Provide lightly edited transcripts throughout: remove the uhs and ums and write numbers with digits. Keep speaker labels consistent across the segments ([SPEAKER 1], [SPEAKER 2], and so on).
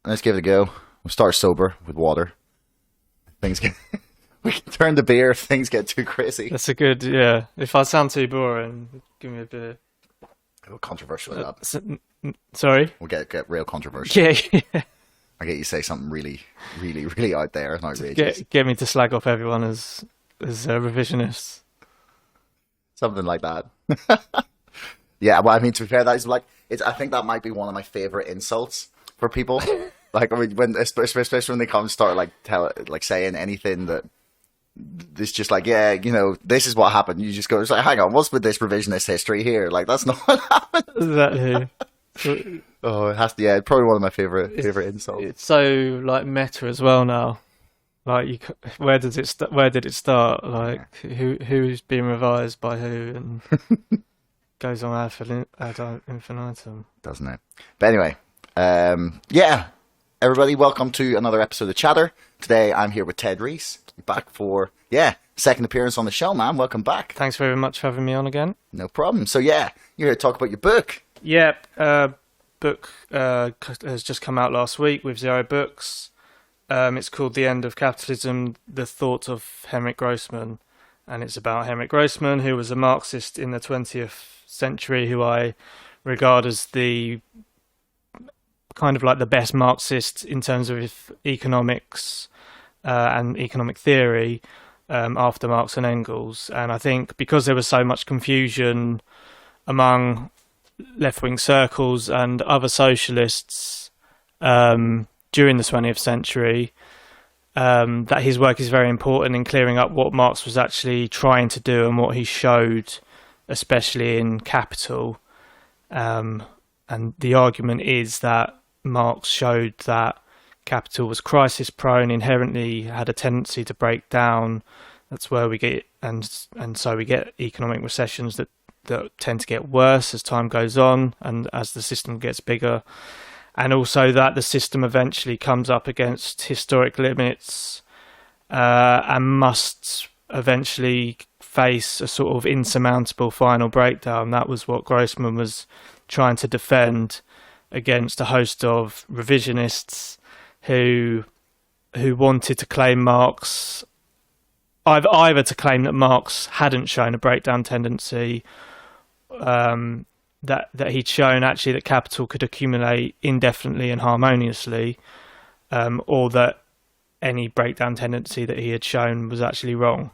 [SPEAKER 1] let's give it a go. We'll start sober with water. Things get we can turn to beer if things get too crazy.
[SPEAKER 2] That's a good, yeah. If I sound too boring, give me a beer.
[SPEAKER 1] Controversial with that.
[SPEAKER 2] Sorry?
[SPEAKER 1] We'll get real controversial.
[SPEAKER 2] Yeah.
[SPEAKER 1] I get you say something really, really, really out there and outrageous.
[SPEAKER 2] Get me to slag off everyone as revisionists.
[SPEAKER 1] Something like that. Yeah, well, I mean, to be fair, that is like, I think that might be one of my favorite insults for people. Like, I mean, especially when they come and start like saying anything that it's just like, yeah, you know, this is what happened. You just go, it's like, hang on, what's with this revisionist history here? Like, that's not what happened.
[SPEAKER 2] Exactly.
[SPEAKER 1] Oh, it has to. Yeah, probably one of my favorite insults.
[SPEAKER 2] It's so like meta as well now. Like, where did it start? Like, who's being revised by who, and goes on ad infinitum,
[SPEAKER 1] doesn't it? But anyway, yeah, everybody, welcome to another episode of Chatter. Today, I'm here with Ted Reese, back for second appearance on the show, man. Welcome back.
[SPEAKER 2] Thanks very much for having me on again.
[SPEAKER 1] No problem. So yeah, you're here to talk about your book.
[SPEAKER 2] Yeah, book has just come out last week with Zero Books. It's called The End of Capitalism, The Thought of Henryk Grossman. And it's about Henrik Grossman, who was a Marxist in the 20th century, who I regard as the kind of like the best Marxist in terms of economics and economic theory after Marx and Engels. And I think because there was so much confusion among left-wing circles and other socialists during the 20th century, that his work is very important in clearing up what Marx was actually trying to do and what he showed, especially in Capital. And the argument is that Marx showed that Capital was crisis-prone, inherently had a tendency to break down. That's where we get, and so we get economic recessions that tend to get worse as time goes on and as the system gets bigger. And also that the system eventually comes up against historic limits and must eventually face a sort of insurmountable final breakdown. That was what Grossman was trying to defend against a host of revisionists who wanted to claim Marx, either to claim that Marx hadn't shown a breakdown tendency, that he'd shown actually that capital could accumulate indefinitely and harmoniously, or that any breakdown tendency that he had shown was actually wrong,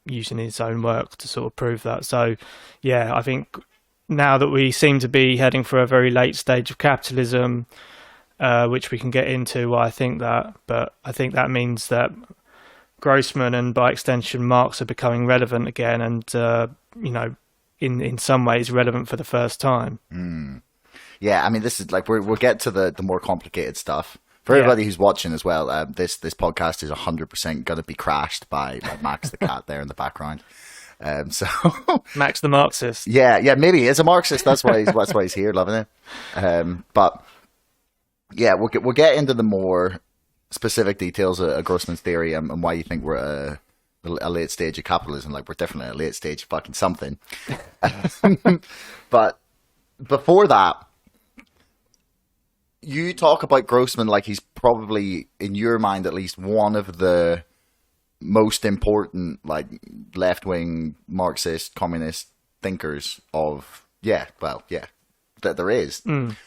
[SPEAKER 2] using his own work to sort of prove that. So, yeah, I think now that we seem to be heading for a very late stage of capitalism, which we can get into why I think that, but I think that means that Grossman and by extension Marx are becoming relevant again, and in some ways relevant for the first time.
[SPEAKER 1] Yeah, I mean, this is like we'll get to the more complicated stuff. For everybody who's watching as well, this podcast is 100% going to be crashed by Max the cat there in the background. So
[SPEAKER 2] Max the Marxist.
[SPEAKER 1] Yeah, maybe he is a Marxist. That's why he's here, loving it. But yeah, we'll get into the more specific details of Grossman's theory and why you think we're at a late stage of capitalism. Like, we're definitely at a late stage of fucking something. But before that, you talk about Grossman like he's probably, in your mind at least, one of the most important like left-wing Marxist communist thinkers of that there is.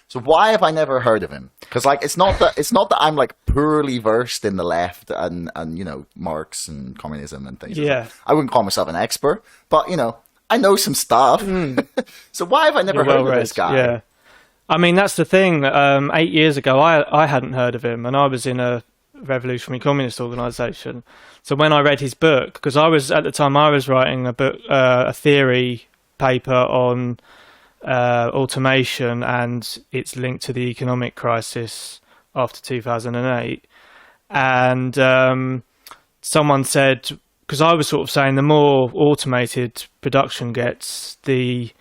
[SPEAKER 1] So why have I never heard of him? Because like it's not that I'm like poorly versed in the left and Marx and communism and things.
[SPEAKER 2] Yeah,
[SPEAKER 1] I wouldn't call myself an expert, but I know some stuff. So why have I never heard of this guy?
[SPEAKER 2] Yeah, I mean that's the thing. 8 years ago, I hadn't heard of him, and I was in a revolutionary communist organisation. So when I read his book, because I was writing a book, a theory paper on automation and its link to the economic crisis after 2008, and someone said, because I was sort of saying the more automated production gets, the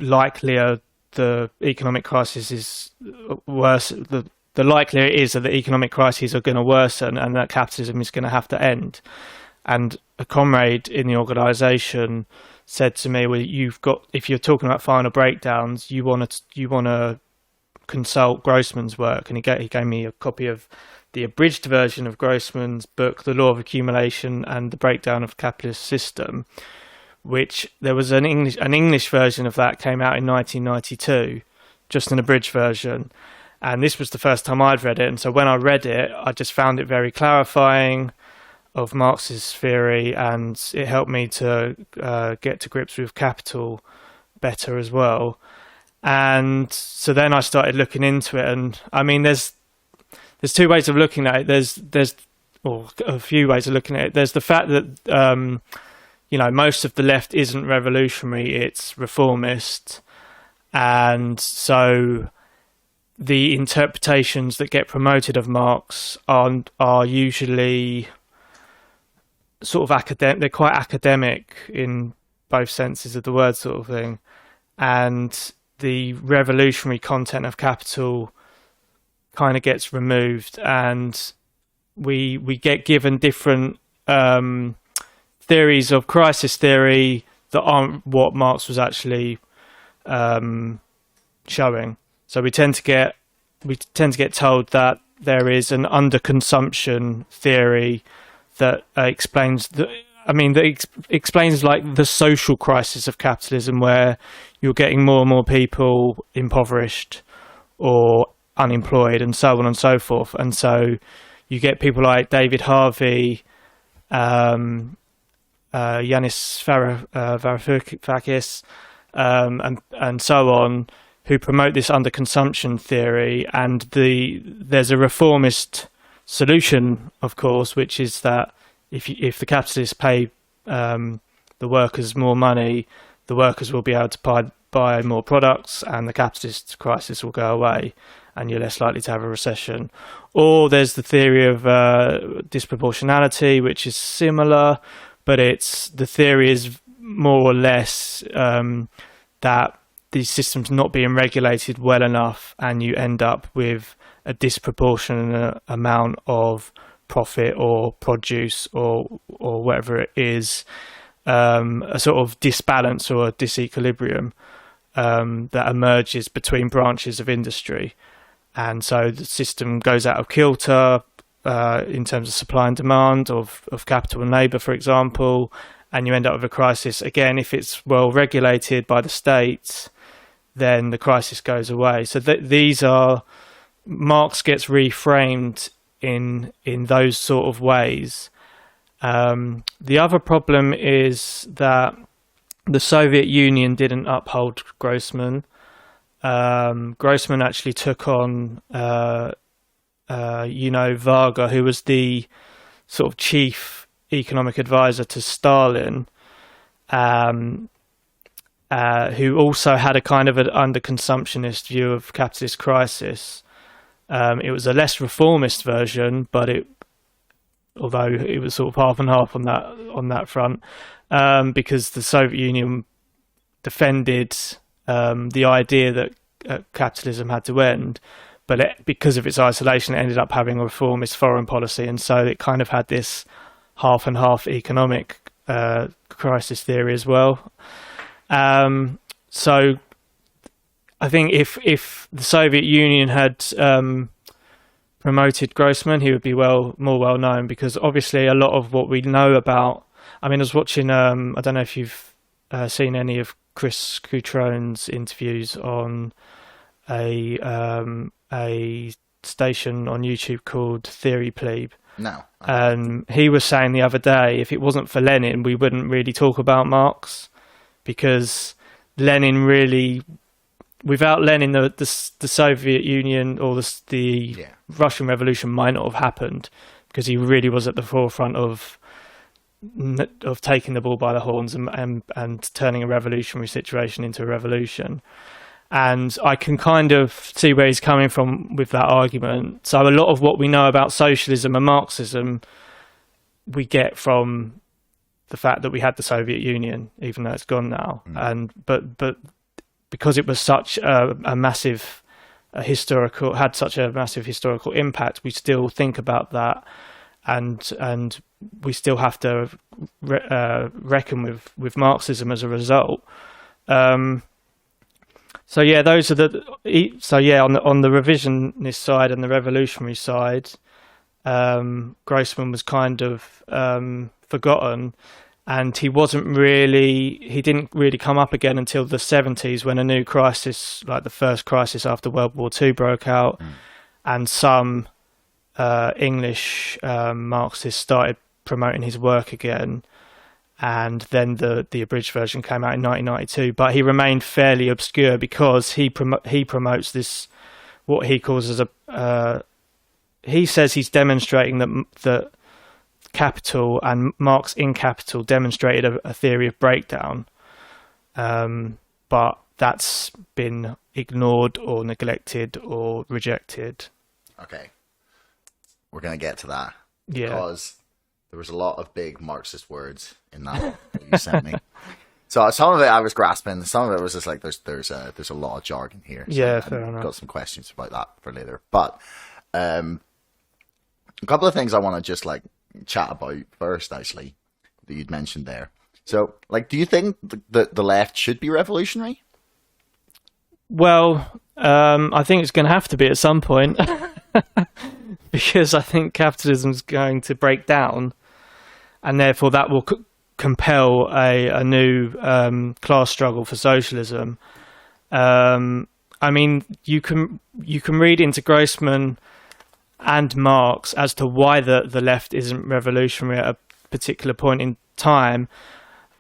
[SPEAKER 2] likelier the economic crisis is worse. The likelier it is that the economic crises are going to worsen and that capitalism is going to have to end. And a comrade in the organisation said to me, "Well, if you're talking about final breakdowns, you want to consult Grossman's work, and he gave me a copy of the abridged version of Grossman's book, The Law of Accumulation and the Breakdown of the Capitalist System, which there was an English version of that came out in 1992, just an abridged version. And this was the first time I'd read it. And so when I read it, I just found it very clarifying of Marx's theory, and it helped me to get to grips with capital better as well. And so then I started looking into it. And I mean, there's two ways of looking at it. There's a few ways of looking at it. There's the fact that, most of the left isn't revolutionary, it's reformist. And so the interpretations that get promoted of Marx are usually sort of academic. They're quite academic in both senses of the word, sort of thing. And the revolutionary content of Capital kind of gets removed, and we get given different theories of crisis theory that aren't what Marx was actually showing. So we tend to get told that there is an underconsumption theory that explains explains like the social crisis of capitalism, where you're getting more and more people impoverished or unemployed and so on and so forth. And so you get people like David Harvey, Yanis Varoufakis, and so on, who promote this underconsumption theory. And there's a reformist solution, of course, which is that if the capitalists pay the workers more money, the workers will be able to buy more products, and the capitalist crisis will go away, and you're less likely to have a recession. Or there's the theory of disproportionality, which is similar, but the theory is more or less that these systems not being regulated well enough, and you end up with a disproportionate amount of profit or produce or whatever it is, a sort of disbalance or a disequilibrium that emerges between branches of industry. And so the system goes out of kilter in terms of supply and demand of capital and labour, for example, and you end up with a crisis. Again, if it's well regulated by the state, then the crisis goes away. So Marx gets reframed in those sort of ways. The other problem is that the Soviet Union didn't uphold Grossman. Grossman actually took on Varga, who was the sort of chief economic advisor to Stalin, who also had a kind of an underconsumptionist view of capitalist crisis. It was a less reformist version, but although it was sort of half and half on that front, because the Soviet Union defended the idea that capitalism had to end, but because of its isolation, it ended up having a reformist foreign policy, and so it kind of had this half and half economic crisis theory as well. So I think if the Soviet Union had promoted Grossman, he would be more well known, because obviously a lot of what we know about. I mean, I was watching. I don't know if you've seen any of Chris Coutrone's interviews on a station on YouTube called Theory Plebe.
[SPEAKER 1] No.
[SPEAKER 2] He was saying the other day, if it wasn't for Lenin, we wouldn't really talk about Marx, because Lenin really, without Lenin, the Soviet Union or the Russian Revolution might not have happened, because he really was at the forefront of taking the bull by the horns and turning a revolutionary situation into a revolution. And I can kind of see where he's coming from with that argument. So a lot of what we know about socialism and Marxism, we get from the fact that we had the Soviet Union, even though it's gone now. But because it was such a massive historical impact, we still think about that, and we still have to reckon with Marxism as a result. So yeah, those are on the revisionist side and the revolutionary side, Grossman was kind of forgotten, and he didn't really come up again until the 70s, when a new crisis, like the first crisis after World War II, broke out, and some English Marxists started promoting his work again. And then the abridged version came out in 1992, but he remained fairly obscure because he promotes this, what he calls as he says he's demonstrating that Capital and Marx in Capital demonstrated a theory of breakdown, but that's been ignored or neglected or rejected.
[SPEAKER 1] Okay, we're gonna get to that, because there was a lot of big Marxist words in that you sent me. So some of it I was grasping, some of it was just like there's a lot of jargon here. So
[SPEAKER 2] fair enough.
[SPEAKER 1] Got some questions about that for later. But a couple of things I want to just like chat about first, actually, that you'd mentioned there. So, like, do you think the left should be revolutionary?
[SPEAKER 2] Well, I think it's going to have to be at some point, because I think capitalism's going to break down, and therefore that will compel a new class struggle for socialism. I mean, you can read into Grossman and Marx as to why the left isn't revolutionary at a particular point in time.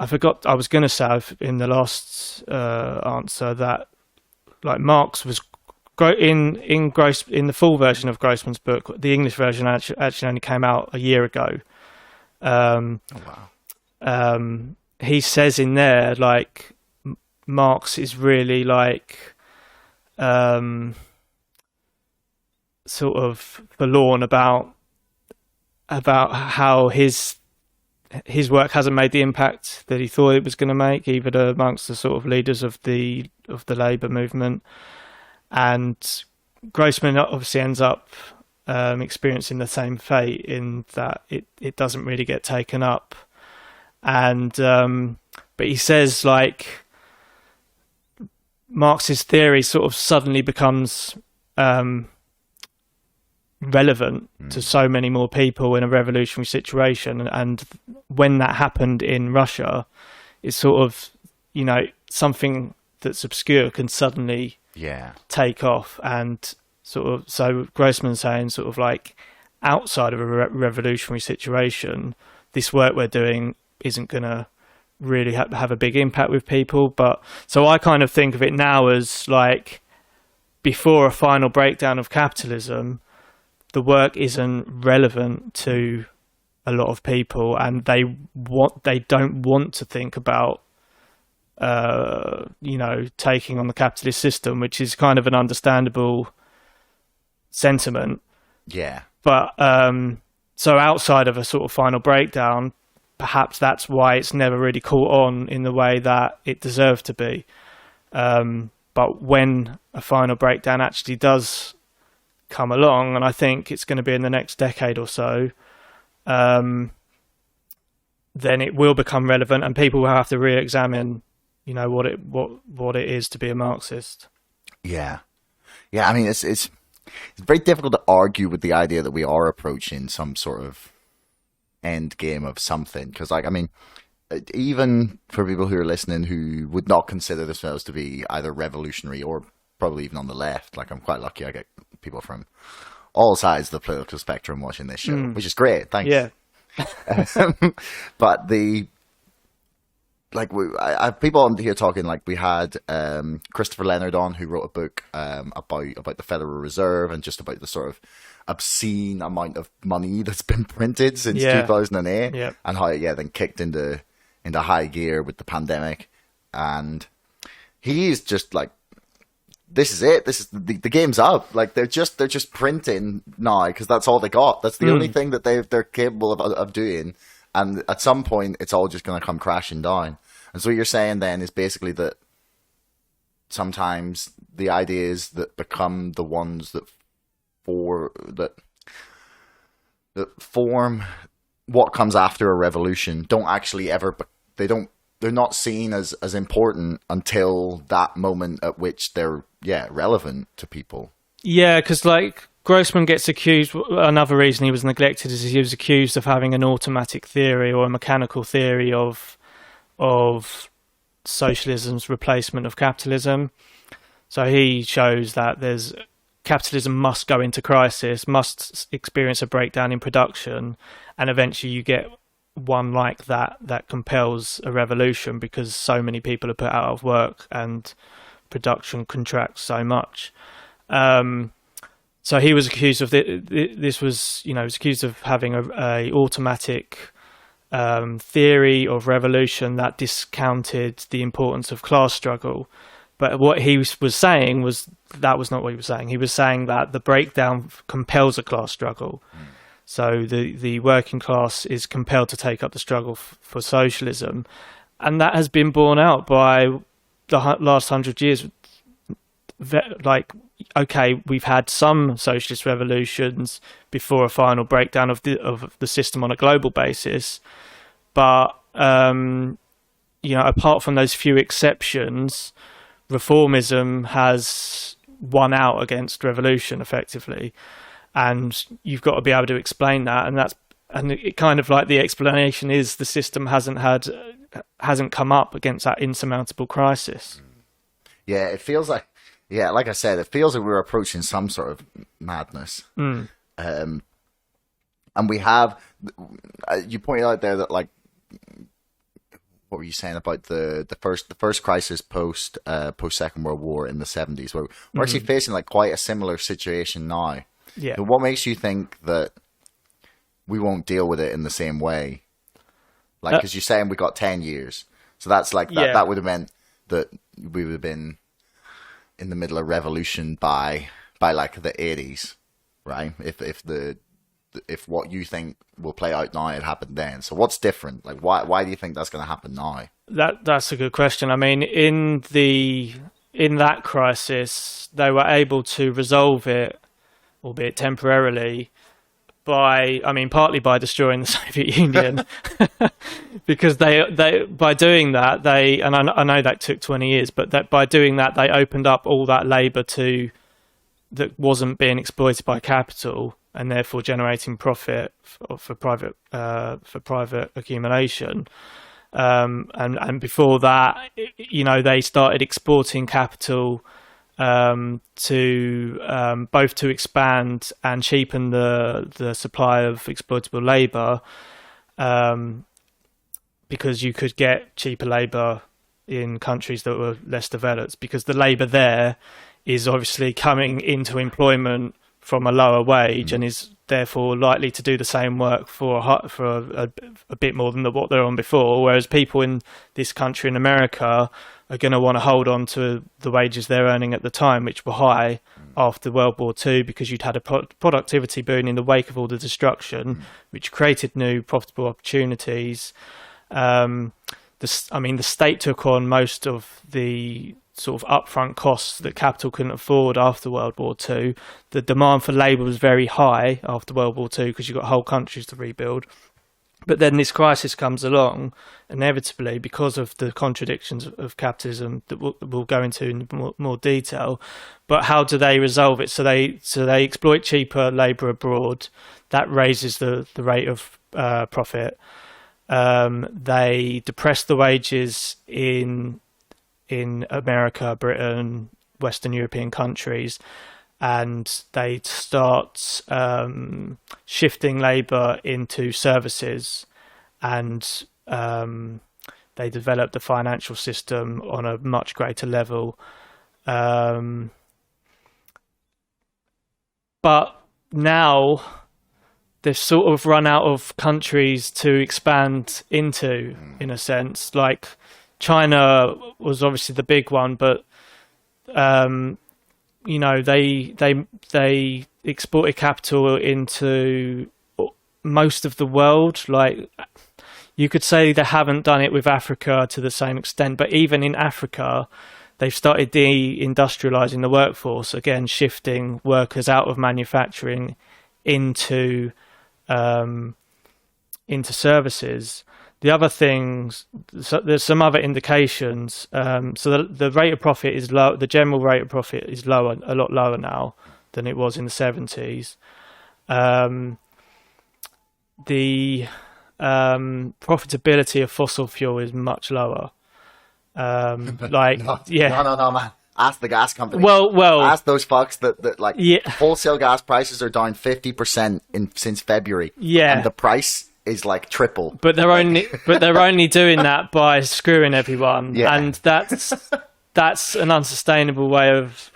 [SPEAKER 2] I forgot, I was going to say in the last answer that, like, Marx was in the full version of Grossman's book. The English version actually only came out a year ago.
[SPEAKER 1] Oh, wow.
[SPEAKER 2] He says in there, like, Marx is really like sort of forlorn about how his work hasn't made the impact that he thought it was going to make, even amongst the sort of leaders of the labour movement. And Grossman obviously ends up experiencing the same fate, in that it doesn't really get taken up. And but he says, like, Marx's theory sort of suddenly becomes relevant to so many more people in a revolutionary situation, and when that happened in Russia, it's sort of, you know, something that's obscure can suddenly take off. And sort of, so Grossman's saying, sort of like, outside of a revolutionary situation, this work we're doing isn't going to really have a big impact with people. But so I kind of think of it now as, like, before a final breakdown of capitalism, the work isn't relevant to a lot of people, and they don't want to think about you know, taking on the capitalist system, which is kind of an understandable sentiment.
[SPEAKER 1] Yeah.
[SPEAKER 2] But so outside of a sort of final breakdown, perhaps that's why it's never really caught on in the way that it deserved to be. But when a final breakdown actually does come along, and I think it's going to be in the next decade or so, then it will become relevant, and people will have to re-examine, you know, what it is to be a Marxist. Yeah.
[SPEAKER 1] I mean, it's very difficult to argue with the idea that we are approaching some sort of end game of something, because, like, I mean, even for people who are listening who would not consider themselves to be either revolutionary or probably even on the left, like, I'm quite lucky I get people from all sides of the political spectrum watching this show, which is great. Thanks.
[SPEAKER 2] Yeah.
[SPEAKER 1] But I have people on here talking, like, we had Christopher Leonard on, who wrote a book about the Federal Reserve and just about the sort of obscene amount of money that's been printed since 2008, and how it then kicked into high gear with the pandemic. And he's just like, this is it. This is the game's up. Like, they're just printing now because that's all they got. That's the only thing that they're capable of doing. And at some point, it's all just going to come crashing down. And so what you're saying then is basically that sometimes the ideas that become the ones that form what comes after a revolution don't actually ever. They don't they're not seen as important until that moment at which they're relevant to people.
[SPEAKER 2] Yeah, because like Grossman gets accused. Another reason he was neglected is he was accused of having an automatic theory or a mechanical theory of socialism's replacement of capitalism. So he shows that capitalism must go into crisis, must experience a breakdown in production, and eventually you get one like that compels a revolution because so many people are put out of work and production contracts so much. So he was accused of this was, he was accused of having a automatic theory of revolution that discounted the importance of class struggle. But what he was saying was that was not what he was saying. He was saying that the breakdown compels a class struggle. So the working class is compelled to take up the struggle for socialism. And that has been borne out by the last 100 years. Like, okay, we've had some socialist revolutions before a final breakdown of the system on a global basis. But, apart from those few exceptions, reformism has won out against revolution effectively. And you've got to be able to explain that. And it kind of like the explanation is the system hasn't come up against that insurmountable crisis.
[SPEAKER 1] Yeah, it feels like, like I said, it feels like we're approaching some sort of madness. And we have, you pointed out there that, like, what were you saying about the first crisis post Second World War in the 70s? Where we're actually facing like quite a similar situation now.
[SPEAKER 2] Yeah.
[SPEAKER 1] So what makes you think that we won't deal with it in the same way? Like, because you're saying we got 10 years, so that's like that. Yeah. That would have meant that we would have been in the middle of revolution by like the 80s, right? If what you think will play out now had happened then. So what's different? Like, why do you think that's going to happen now?
[SPEAKER 2] That's a good question. I mean, in that crisis, they were able to resolve it, albeit temporarily, partly by destroying the Soviet Union, because by doing that, and I know that took 20 years, but that by doing that, they opened up all that labour that wasn't being exploited by capital, and therefore generating profit for private accumulation. And before that, they started exporting capital to both to expand and cheapen the supply of exploitable labour, because you could get cheaper labour in countries that were less developed, because the labour there is obviously coming into employment from a lower wage and is therefore likely to do the same work for a bit more than what they're on before, whereas people in this country in America are going to want to hold on to the wages they're earning at the time, which were high after World War II, because you'd had a productivity boom in the wake of all the destruction, which created new profitable opportunities. The state took on most of the sort of upfront costs that capital couldn't afford after World War II. The demand for labour was very high after World War II because you've got whole countries to rebuild. But then this crisis comes along, inevitably, because of the contradictions of capitalism that we'll go into in more detail. But how do they resolve it? So they exploit cheaper labour abroad. That raises the rate of profit. They depress the wages in America, Britain, Western European countries, and they start shifting labour into services, and they develop the financial system on a much greater level. But now they've sort of run out of countries to expand into, in a sense. Like, China was obviously the big one, but they exported capital into most of the world. Like, you could say they haven't done it with Africa to the same extent, but even in Africa, they've started de-industrializing the workforce, again shifting workers out of manufacturing into services. The other things, so there's some other indications. So the rate of profit is low. The general rate of profit is lower, a lot lower now than it was in the 70s. The profitability of fossil fuel is much lower.
[SPEAKER 1] No, man. Ask the gas company.
[SPEAKER 2] Well.
[SPEAKER 1] Ask those fucks that like
[SPEAKER 2] yeah.
[SPEAKER 1] wholesale gas prices are down 50% since February.
[SPEAKER 2] Yeah.
[SPEAKER 1] And the price is like triple.
[SPEAKER 2] But they're only doing that by screwing everyone. Yeah. And that's an unsustainable way of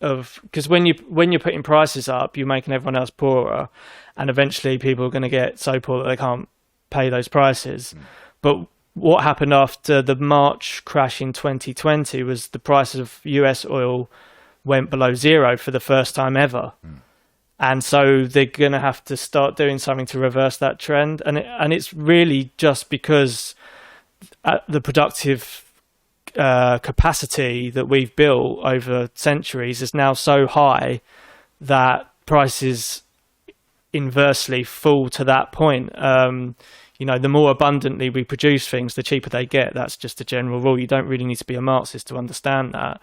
[SPEAKER 2] because when you're putting prices up, you're making everyone else poorer, and eventually people are going to get so poor that they can't pay those prices. But what happened after the March crash in 2020 was the price of US oil went below zero for the first time ever. And so they're going to have to start doing something to reverse that trend. And it's really just because the productive capacity that we've built over centuries is now so high that prices inversely fall to that point. The more abundantly we produce things, the cheaper they get. That's just a general rule. You don't really need to be a Marxist to understand that.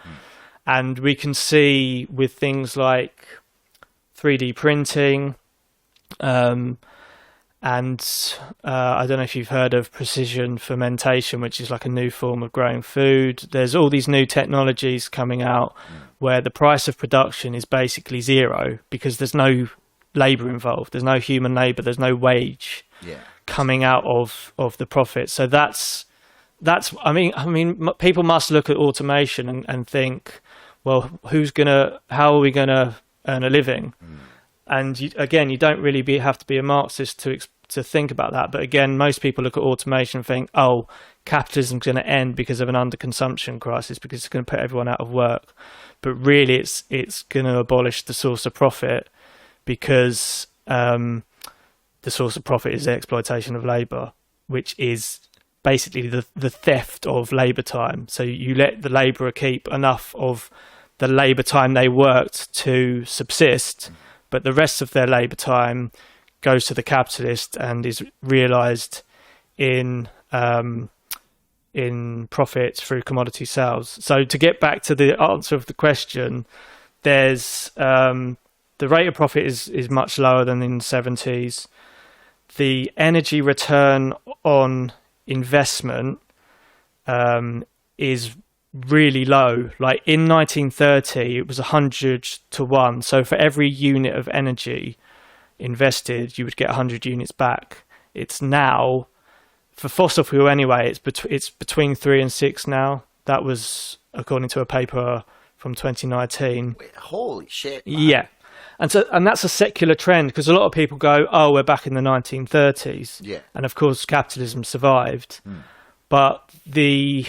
[SPEAKER 2] And we can see with things like 3D printing, and I don't know if you've heard of precision fermentation, which is like a new form of growing food. There's all these new technologies coming out where the price of production is basically zero because there's no labor involved. There's no human labor. There's no wage coming out of the profit. So that's I mean people must look at automation and think, well, how are we gonna earn a living? And you don't really have to be a Marxist to think about that. But again, most people look at automation and think, oh, capitalism's going to end because of an underconsumption crisis, because it's going to put everyone out of work. But really, it's going to abolish the source of profit, because the source of profit is the exploitation of labour, which is basically the theft of labour time. So you let the labourer keep enough of the labour time they worked to subsist, but the rest of their labour time goes to the capitalist and is realised in profits through commodity sales. So to get back to the answer of the question, there's the rate of profit is much lower than in the 70s. The energy return on investment is really low. Like in 1930, it was 100 to 1. So for every unit of energy invested, you would get 100 units back. It's now, for fossil fuel anyway, it's between 3 and 6 now. That was according to a paper from 2019.
[SPEAKER 1] Wait, holy shit, man.
[SPEAKER 2] Yeah. And that's a secular trend, because a lot of people go, oh, we're back in the 1930s.
[SPEAKER 1] Yeah.
[SPEAKER 2] And of course, capitalism survived. But the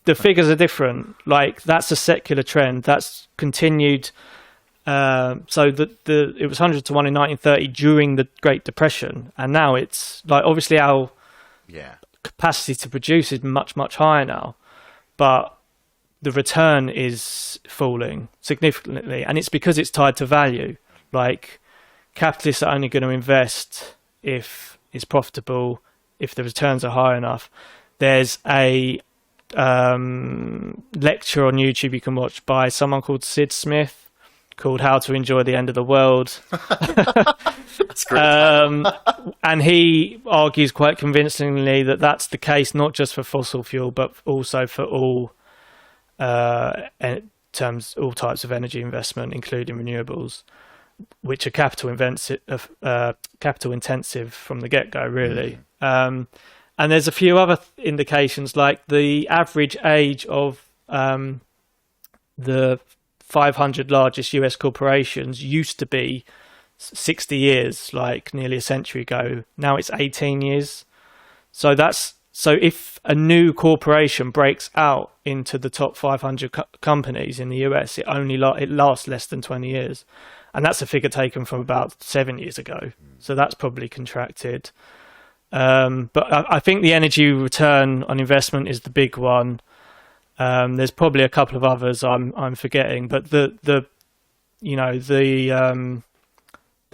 [SPEAKER 2] figures are different. Like, that's a secular trend. That's continued. So it was 100 to 1 in 1930 during the Great Depression. And now it's like, obviously our capacity to produce is much, much higher now. But the return is falling significantly, and it's because it's tied to value. Like, capitalists are only going to invest if it's profitable, if the returns are high enough. There's a lecture on YouTube you can watch by someone called Sid Smith called How to Enjoy the End of the World.
[SPEAKER 1] That's great.
[SPEAKER 2] And he argues quite convincingly that that's the case, not just for fossil fuel, but also for all types of energy investment, including renewables, which are capital intensive from the get-go, really. And there's a few other indications, like the average age of the 500 largest US corporations used to be 60 years, like nearly a century ago. Now it's 18 years. So if a new corporation breaks out into the top 500 companies in the US, it lasts less than 20 years. And that's a figure taken from about 7 years ago. So that's probably contracted. But I think the energy return on investment is the big one. There's probably a couple of others I'm forgetting, but the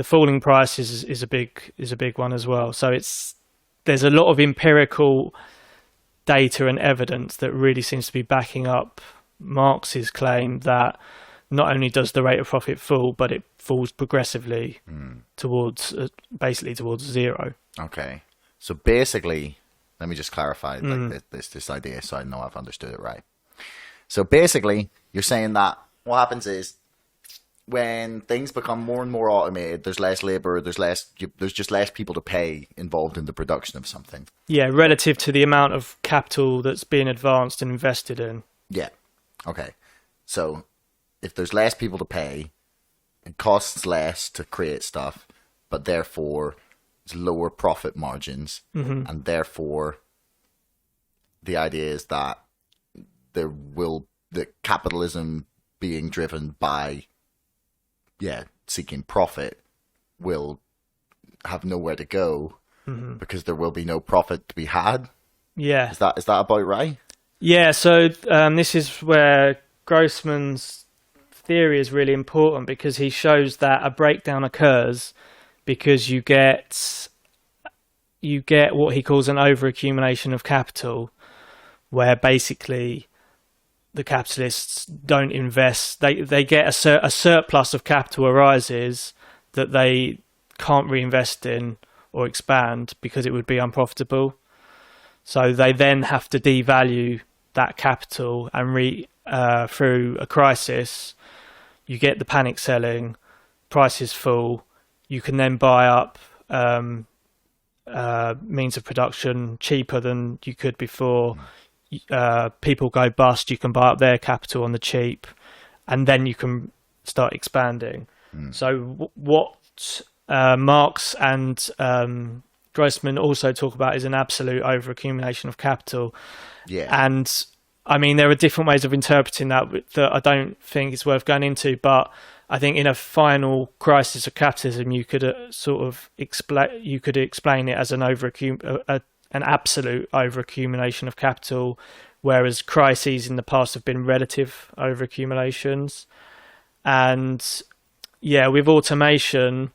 [SPEAKER 2] falling price is a big one as well. So there's a lot of empirical data and evidence that really seems to be backing up Marx's claim that not only does the rate of profit fall, but it falls progressively towards zero.
[SPEAKER 1] Okay. So basically, let me just clarify this idea so I know I've understood it right. So basically, you're saying that what happens is when things become more and more automated, there's less labor, there's just less people to pay involved in the production of something.
[SPEAKER 2] Yeah, relative to the amount of capital that's being advanced and invested in.
[SPEAKER 1] Yeah. Okay. So if there's less people to pay, it costs less to create stuff, but therefore it's lower profit margins, and therefore the idea is that the capitalism being driven by seeking profit will have nowhere to go because there will be no profit to be had.
[SPEAKER 2] Yeah.
[SPEAKER 1] Is that about right?
[SPEAKER 2] Yeah, so this is where Grossman's theory is really important, because he shows that a breakdown occurs because you get what he calls an overaccumulation of capital, where basically the capitalists don't invest. They get a surplus of capital arises that they can't reinvest in or expand because it would be unprofitable. So they then have to devalue that capital, and through a crisis, you get the panic selling, prices fall. You can then buy up means of production cheaper than you could before. People go bust, you can buy up their capital on the cheap, and then you can start expanding. So what Marx and Grossman also talk about is an absolute overaccumulation of capital.
[SPEAKER 1] Yeah.
[SPEAKER 2] And I mean, there are different ways of interpreting that I don't think it's worth going into, but I think in a final crisis of capitalism, you could explain it as an absolute overaccumulation of capital, whereas crises in the past have been relative overaccumulations. And yeah, with automation,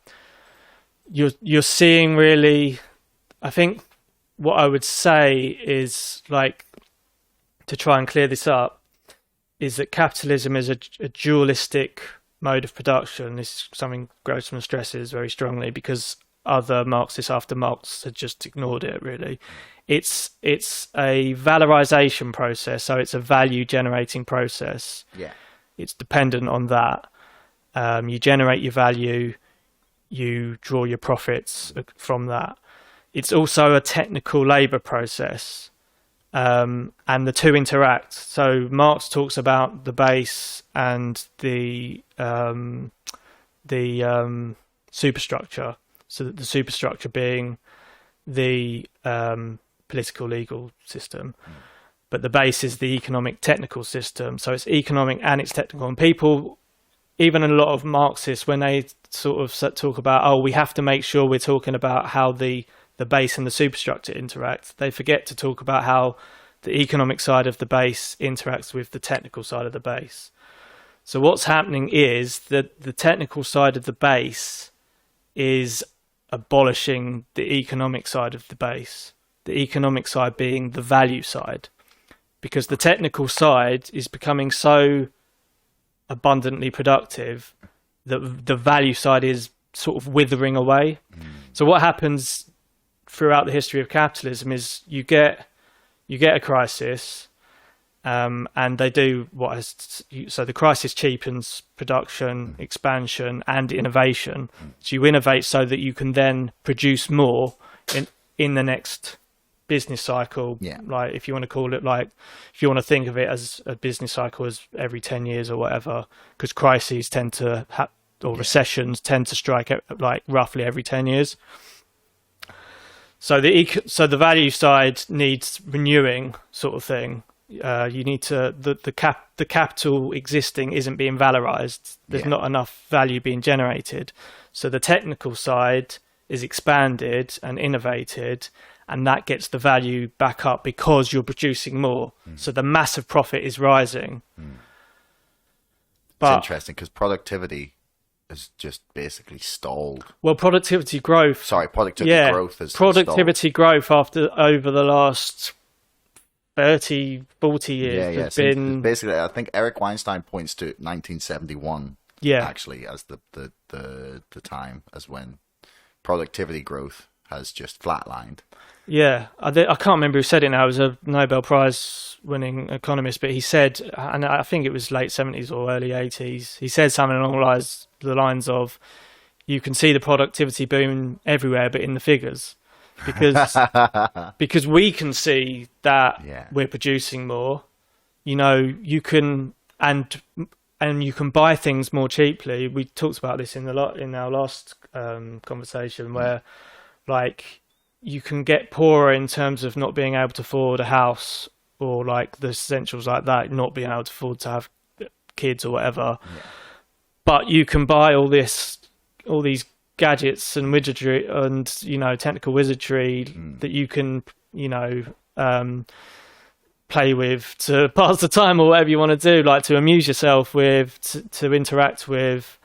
[SPEAKER 2] you're seeing really, I think what I would say is, like, to try and clear this up, is that capitalism is a dualistic mode of production. This is something Grossman stresses very strongly, because other Marxists after Marx had just ignored it, really. It's a valorization process, so it's a value generating process.
[SPEAKER 1] Yeah.
[SPEAKER 2] It's dependent on that. You generate your value, you draw your profits from that. It's also a technical labor process, and the two interact. So Marx talks about the base and the superstructure. So that the superstructure being the political legal system, but the base is the economic technical system. So it's economic and it's technical. And people, even a lot of Marxists, when they sort of talk about, we have to make sure we're talking about how the base and the superstructure interact, they forget to talk about how the economic side of the base interacts with the technical side of the base. So what's happening is that the technical side of the base is abolishing the economic side of the base, the economic side being the value side, because the technical side is becoming so abundantly productive that the value side is sort of withering away. So what happens throughout the history of capitalism is you get a crisis, and they do so the crisis cheapens production, expansion, and innovation. So you innovate so that you can then produce more in the next business cycle.
[SPEAKER 1] Yeah.
[SPEAKER 2] Like, if you want to call it, like, if you want to think of it as a business cycle as every 10 years or whatever, because crises tend to recessions tend to strike like roughly every 10 years. So the value side needs renewing, sort of thing. You need to the capital existing isn't being valorized. There's not enough value being generated. So the technical side is expanded and innovated, and that gets the value back up because you're producing more. So the massive profit is rising.
[SPEAKER 1] It's interesting because productivity has just basically stalled.
[SPEAKER 2] Well, productivity growth.
[SPEAKER 1] Sorry, productivity growth has
[SPEAKER 2] productivity growth over the last 30, 40 years has been
[SPEAKER 1] basically. I think Eric Weinstein points to 1971.
[SPEAKER 2] Yeah,
[SPEAKER 1] actually, as the time as when productivity growth has just flatlined.
[SPEAKER 2] Yeah, I can't remember who said it now. It was a Nobel Prize winning economist, but he said, and I think it was late 70s or early 80s, he said something along the lines of, you can see the productivity boom everywhere, but in the figures. Because we can see that we're producing more. You know, you can, and you can buy things more cheaply. We talked about this in our last conversation, where like you can get poorer in terms of not being able to afford a house or like the essentials like that, not being able to afford to have kids or whatever. Yeah. But you can buy all these gadgets and widgetry and, you know, technical wizardry that you can, you know, play with to pass the time or whatever you want to do, like to amuse yourself with, to interact with.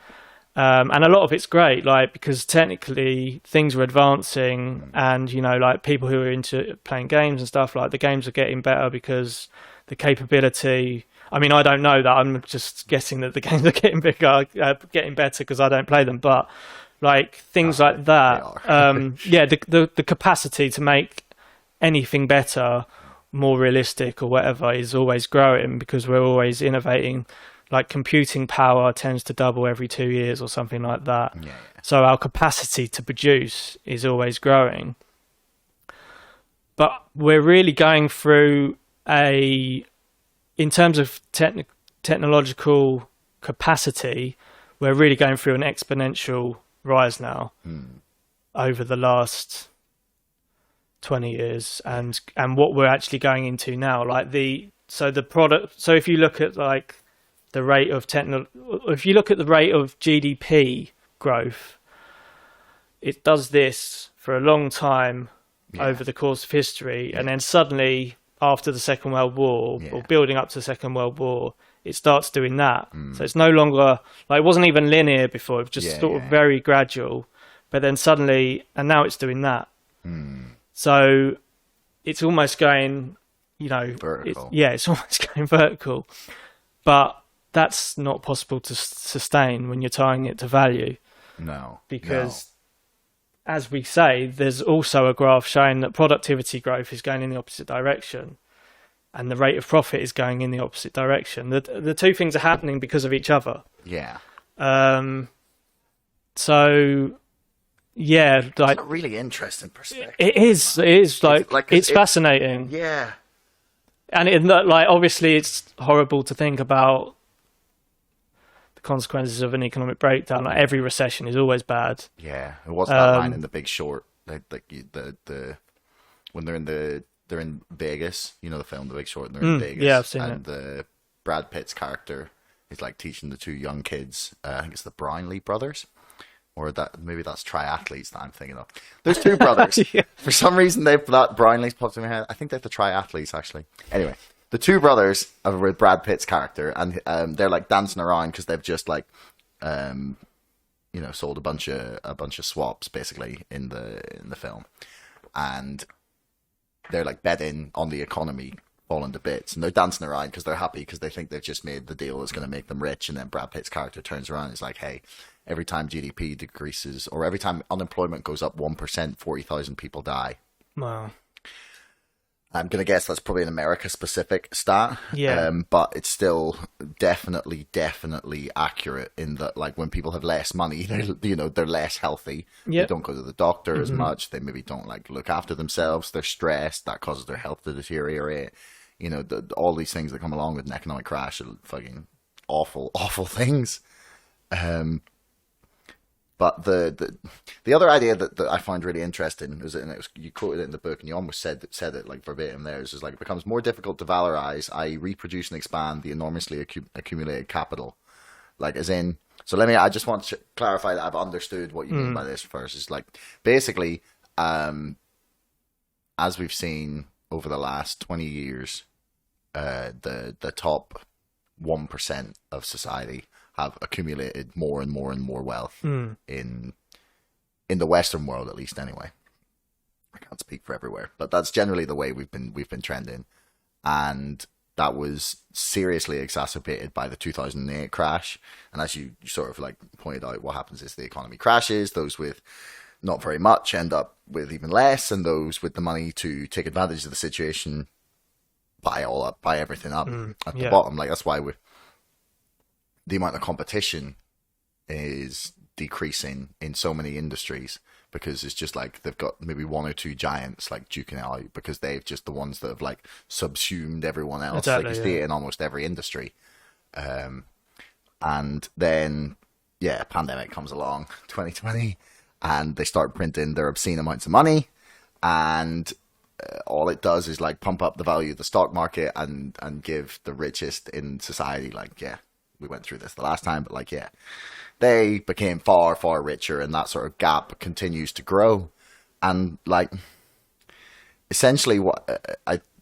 [SPEAKER 2] And a lot of it's great, like, because technically things are advancing and, you know, like people who are into playing games and stuff, like the games are getting better because the capability, I mean, I don't know that, I'm just guessing that the games are getting getting better because I don't play them, but like things like that, the capacity to make anything better, more realistic or whatever is always growing because we're always innovating. Like computing power tends to double every 2 years or something like that. Yeah. So our capacity to produce is always growing. But we're really going through in terms of technological capacity, we're really going through an exponential rise now over the last 20 years. And what we're actually going into now, like so if you look at like the rate of if you look at the rate of GDP growth, it does this for a long time over the course of history, and then suddenly after the Second World War or building up to the Second World War, it starts doing that. So it's no longer like, it wasn't even linear before, it was just sort of very gradual, but then suddenly, and now it's doing that. So it's almost going, you know, vertical. It's almost going vertical, but that's not possible to sustain when you're tying it to value. No. Because, as we say, there's also a graph showing that productivity growth is going in the opposite direction and the rate of profit is going in the opposite direction. The two things are happening because of each other. Yeah. So, yeah. Like,
[SPEAKER 1] it's a really interesting perspective.
[SPEAKER 2] It is it's fascinating.
[SPEAKER 1] Yeah.
[SPEAKER 2] And like, obviously it's horrible to think about consequences of an economic breakdown. Like every recession is always bad.
[SPEAKER 1] Yeah, it was that line in The Big Short, like when they're in Vegas, you know the film The Big Short, and they're in Vegas.
[SPEAKER 2] Yeah, I've seen
[SPEAKER 1] and the Brad Pitt's character is like teaching the two young kids. I think it's the Brownlee brothers, or maybe that's triathletes that I'm thinking of. There's two brothers. For some reason, that Brownlee's popped in my head. I think they're the triathletes actually. Anyway. The two brothers are with Brad Pitt's character, and they're like dancing around because they've just like, you know, sold a bunch of swaps basically in the film, and they're like betting on the economy falling to bits, and they're dancing around because they're happy because they think they've just made the deal that's going to make them rich. And then Brad Pitt's character turns around and is like, "Hey, every time GDP decreases or every time unemployment goes up 1%, 40,000 people die."
[SPEAKER 2] Wow.
[SPEAKER 1] I'm going to guess that's probably an America-specific stat, but it's still definitely accurate in that, like, when people have less money, they're less healthy. They don't go to the doctor as much. They maybe don't, like, look after themselves. They're stressed. That causes their health to deteriorate. You know, all these things that come along with an economic crash are fucking awful, awful things. But the other idea that I find really interesting is, you quoted it in the book, and you almost said it like verbatim there, is like, it becomes more difficult to valorize, i.e. reproduce and expand the enormously accumulated capital. Like, as in, so I just want to clarify that I've understood what you mean by this first. It's like, basically, as we've seen over the last 20 years, the top 1% of society have accumulated more and more and more wealth in the Western world, at least anyway. I can't speak for everywhere, but that's generally the way we've been trending, and that was seriously exacerbated by the 2008 crash. And as you sort of like pointed out, what happens is the economy crashes. Those with not very much end up with even less, and those with the money to take advantage of the situation buy everything up at the bottom. Like, that's why the amount of competition is decreasing in so many industries, because it's just like they've got maybe one or two giants like duking it out, because they've just the ones that have like subsumed everyone else. Exactly, like you see it in almost every industry. And then pandemic comes along, 2020, and they start printing their obscene amounts of money, and all it does is like pump up the value of the stock market and give the richest in society, like, we went through this the last time, but like, they became far, far richer, and that sort of gap continues to grow. And like, essentially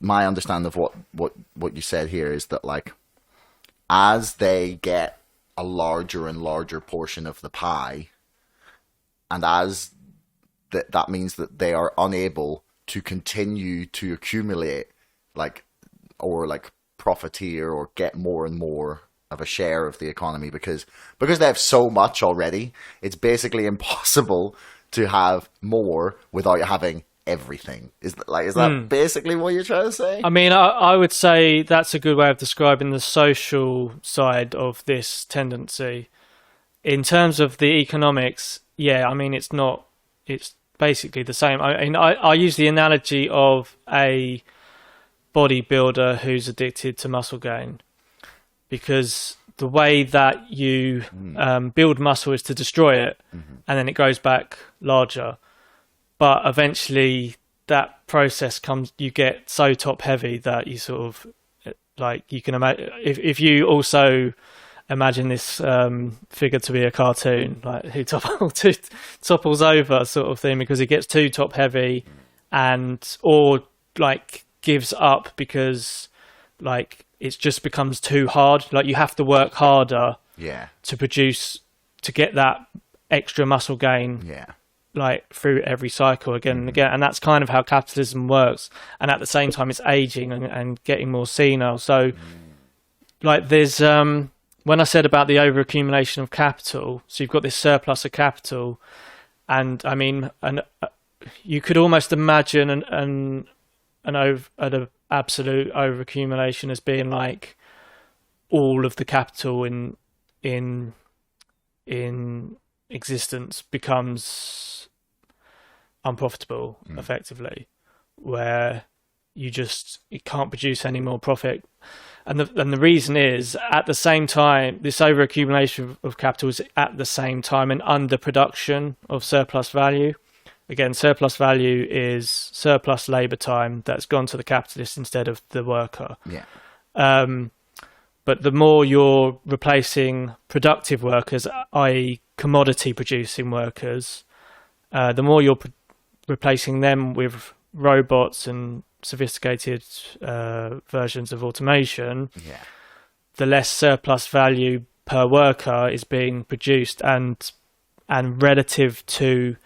[SPEAKER 1] my understanding of what you said here is that, like, as they get a larger and larger portion of the pie, and as that means that they are unable to continue to accumulate, like, or like profiteer or get more and more of a share of the economy, because they have so much already, it's basically impossible to have more without having everything. Is that basically what you're trying to say?
[SPEAKER 2] I mean, I would say that's a good way of describing the social side of this tendency. In terms of the economics, I mean, it's basically the same. I use the analogy of a bodybuilder who's addicted to muscle gain, because the way that you build muscle is to destroy it, and then it grows back larger. But eventually that process you get so top heavy that you sort of, like, you can imagine, if you also imagine this figure to be a cartoon, like who topples over sort of thing, because it gets too top heavy or like gives up because like it just becomes too hard. Like, you have to work harder to get that extra muscle gain like through every cycle again and again. And that's kind of how capitalism works. And at the same time, it's aging and getting more senile. So like there's when I said about the overaccumulation of capital, so you've got this surplus of capital, and I mean, you could almost imagine an absolute overaccumulation as being like all of the capital in existence becomes unprofitable effectively, where you can't produce any more profit. And the reason is, at the same time, this overaccumulation of capital is at the same time an underproduction of surplus value. Again, surplus value is surplus labour time that's gone to the capitalist instead of the worker. But the more you're replacing productive workers, i.e. commodity producing workers, the more you're replacing them with robots and sophisticated versions of automation, the less surplus value per worker is being produced, and relative to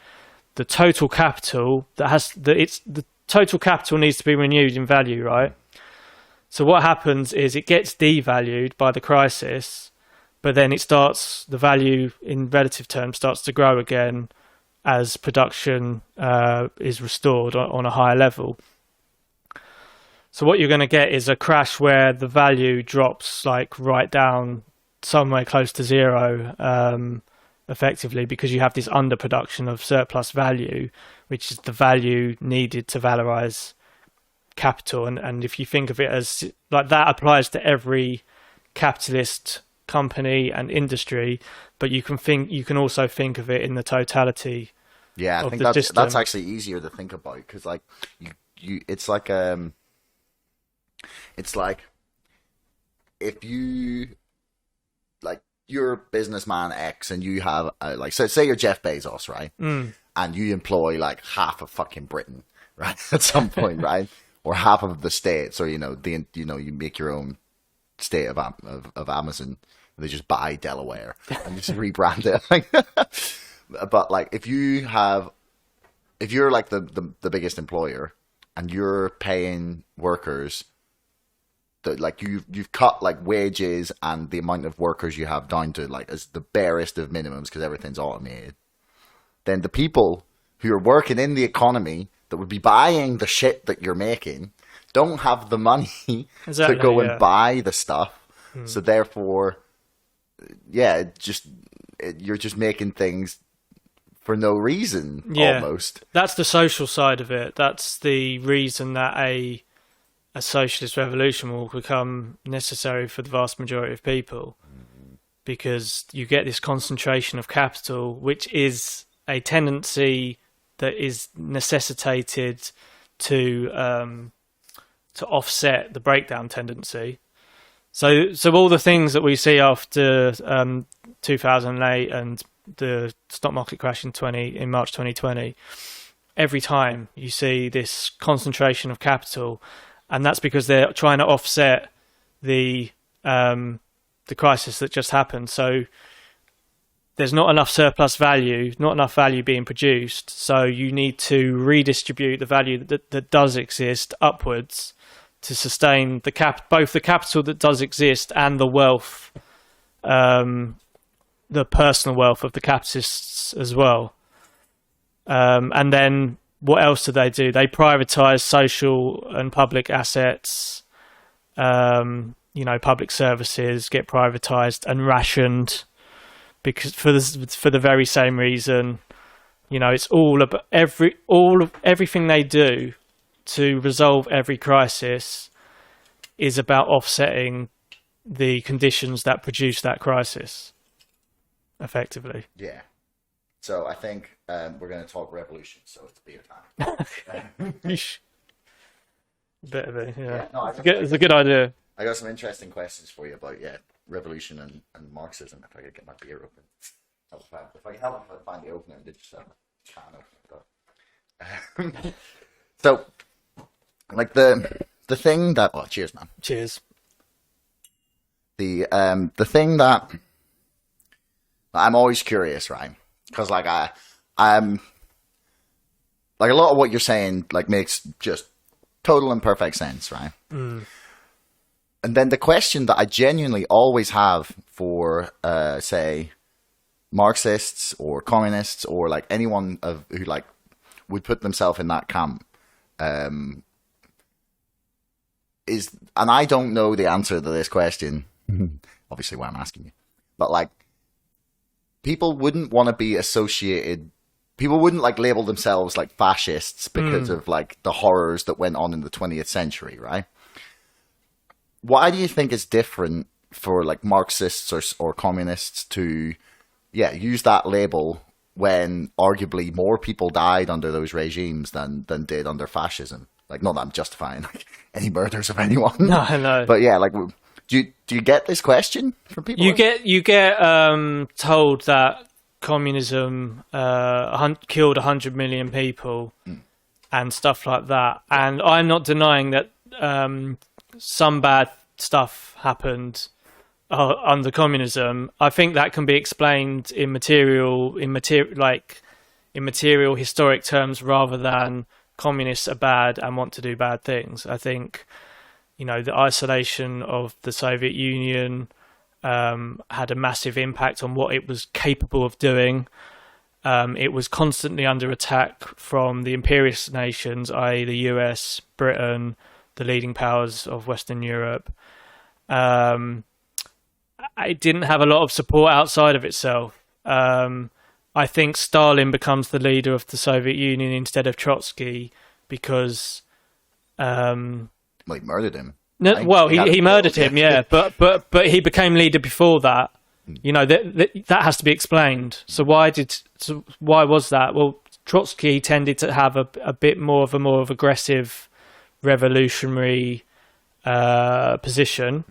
[SPEAKER 2] the total capital the total capital needs to be renewed in value, right? So what happens is it gets devalued by the crisis, but then the value in relative terms starts to grow again as production is restored on a higher level. So what you're going to get is a crash where the value drops like right down somewhere close to zero, effectively, because you have this underproduction of surplus value, which is the value needed to valorize capital. And if you think of it as like that, applies to every capitalist company and industry, but you can also think of it in the totality.
[SPEAKER 1] I think that's actually easier to think about, because like it's like if you like you're businessman X and you have like, so say you're Jeff Bezos, right? And you employ like half of fucking Britain, right? At some point, right? Or half of the states, or you make your own state of Amazon, They just buy Delaware and just rebrand it. But like, if you're like the biggest employer and you're paying workers that like you've cut like wages and the amount of workers you have down to like as the barest of minimums because everything's automated, then the people who are working in the economy that would be buying the shit that you're making don't have the money to go and buy the stuff. So therefore, you're just making things for no reason, almost.
[SPEAKER 2] That's the social side of it. That's the reason that a socialist revolution will become necessary for the vast majority of people, because you get this concentration of capital, which is a tendency that is necessitated to offset the breakdown tendency. So all the things that we see after 2008 and the stock market crash in March 2020, every time you see this concentration of capital, and that's because they're trying to offset the crisis that just happened. So there's not enough surplus value, not enough value being produced. So you need to redistribute the value that does exist upwards to sustain both the capital that does exist and the wealth, the personal wealth of the capitalists as well. And then what else do? They privatize social and public assets. Public services get privatized and rationed, because for the very same reason. It's all about everything they do to resolve every crisis is about offsetting the conditions that produce that crisis, effectively.
[SPEAKER 1] Yeah. So I think we're going to talk revolution, so it's beer time.
[SPEAKER 2] Bit of it, yeah.
[SPEAKER 1] No,
[SPEAKER 2] it's a good idea.
[SPEAKER 1] I got some interesting questions for you about revolution and Marxism. If I could get my beer open, if I can help if I find the opener, I did just have a can opener. So, like the thing that cheers, man.
[SPEAKER 2] Cheers.
[SPEAKER 1] The thing that I'm always curious, right? Because like I'm like a lot of what you're saying like makes just total and perfect sense, right? And then the question that I genuinely always have for say Marxists or communists or like anyone who like would put themselves in that camp is, and I don't know the answer to this question, obviously why I'm asking you, but like people wouldn't want to be associated, people wouldn't like label themselves like fascists because of like the horrors that went on in the 20th century, right? Why do you think it's different for like Marxists or communists to use that label when arguably more people died under those regimes than did under fascism? Like, not that I'm justifying like any murders of anyone.
[SPEAKER 2] No.
[SPEAKER 1] But yeah, like, do you get this question from people?
[SPEAKER 2] You get told that communism killed 100 million people and stuff like that. And I'm not denying that some bad stuff happened under communism. I think that can be explained in material historic terms rather than communists are bad and want to do bad things. I think, the isolation of the Soviet Union had a massive impact on what it was capable of doing. It was constantly under attack from the imperialist nations, i.e. the US, Britain, the leading powers of Western Europe. It didn't have a lot of support outside of itself. I think Stalin becomes the leader of the Soviet Union instead of Trotsky because...
[SPEAKER 1] he murdered him.
[SPEAKER 2] No, he murdered him, yeah, but he became leader before that. That has to be explained. So why was that? Well, Trotsky tended to have a bit more of aggressive revolutionary position.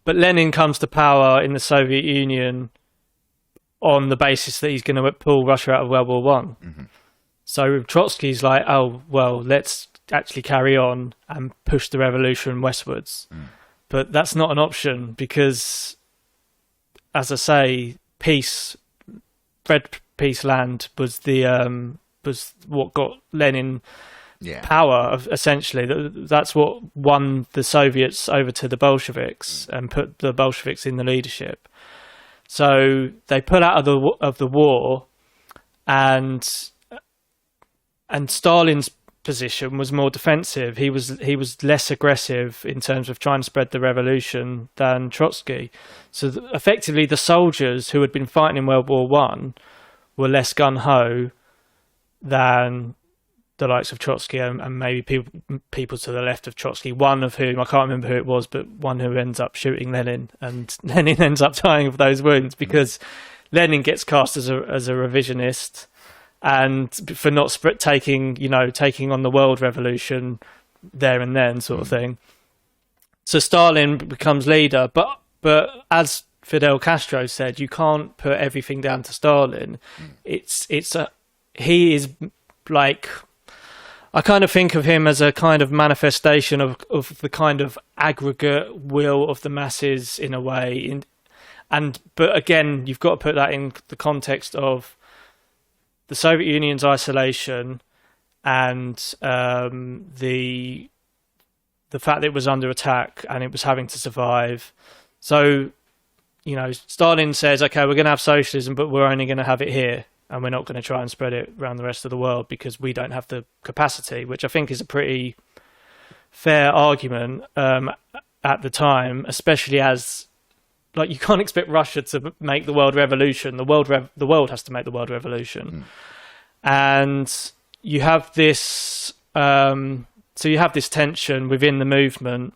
[SPEAKER 2] But Lenin comes to power in the Soviet Union on the basis that he's going to pull Russia out of World War One. So Trotsky's like, oh, well, let's actually carry on and push the revolution westwards. But that's not an option because as I say, Red Peace Land was was what got Lenin power, essentially. That's what won the Soviets over to the Bolsheviks and put the Bolsheviks in the leadership. So they pull out of the war, and Stalin's position was more defensive. He was less aggressive in terms of trying to spread the revolution than Trotsky. So effectively, the soldiers who had been fighting in World War One were less gung ho than the likes of Trotsky and maybe people to the left of Trotsky. One of whom, I can't remember who it was, but one who ends up shooting Lenin, and Lenin ends up dying of those wounds because Lenin gets cast as a revisionist. And for not taking on the world revolution there and then, sort of thing. So Stalin becomes leader, but as Fidel Castro said, you can't put everything down to Stalin. He is like, I kind of think of him as a kind of manifestation of the kind of aggregate will of the masses in a way. But again, you've got to put that in the context of the Soviet Union's isolation and the fact that it was under attack and it was having to survive. So, Stalin says, okay, we're going to have socialism, but we're only going to have it here, and we're not going to try and spread it around the rest of the world because we don't have the capacity, which I think is a pretty fair argument at the time, especially as, like, you can't expect Russia to make the world revolution. The world has to make the world revolution. And you have this so you have this tension within the movement.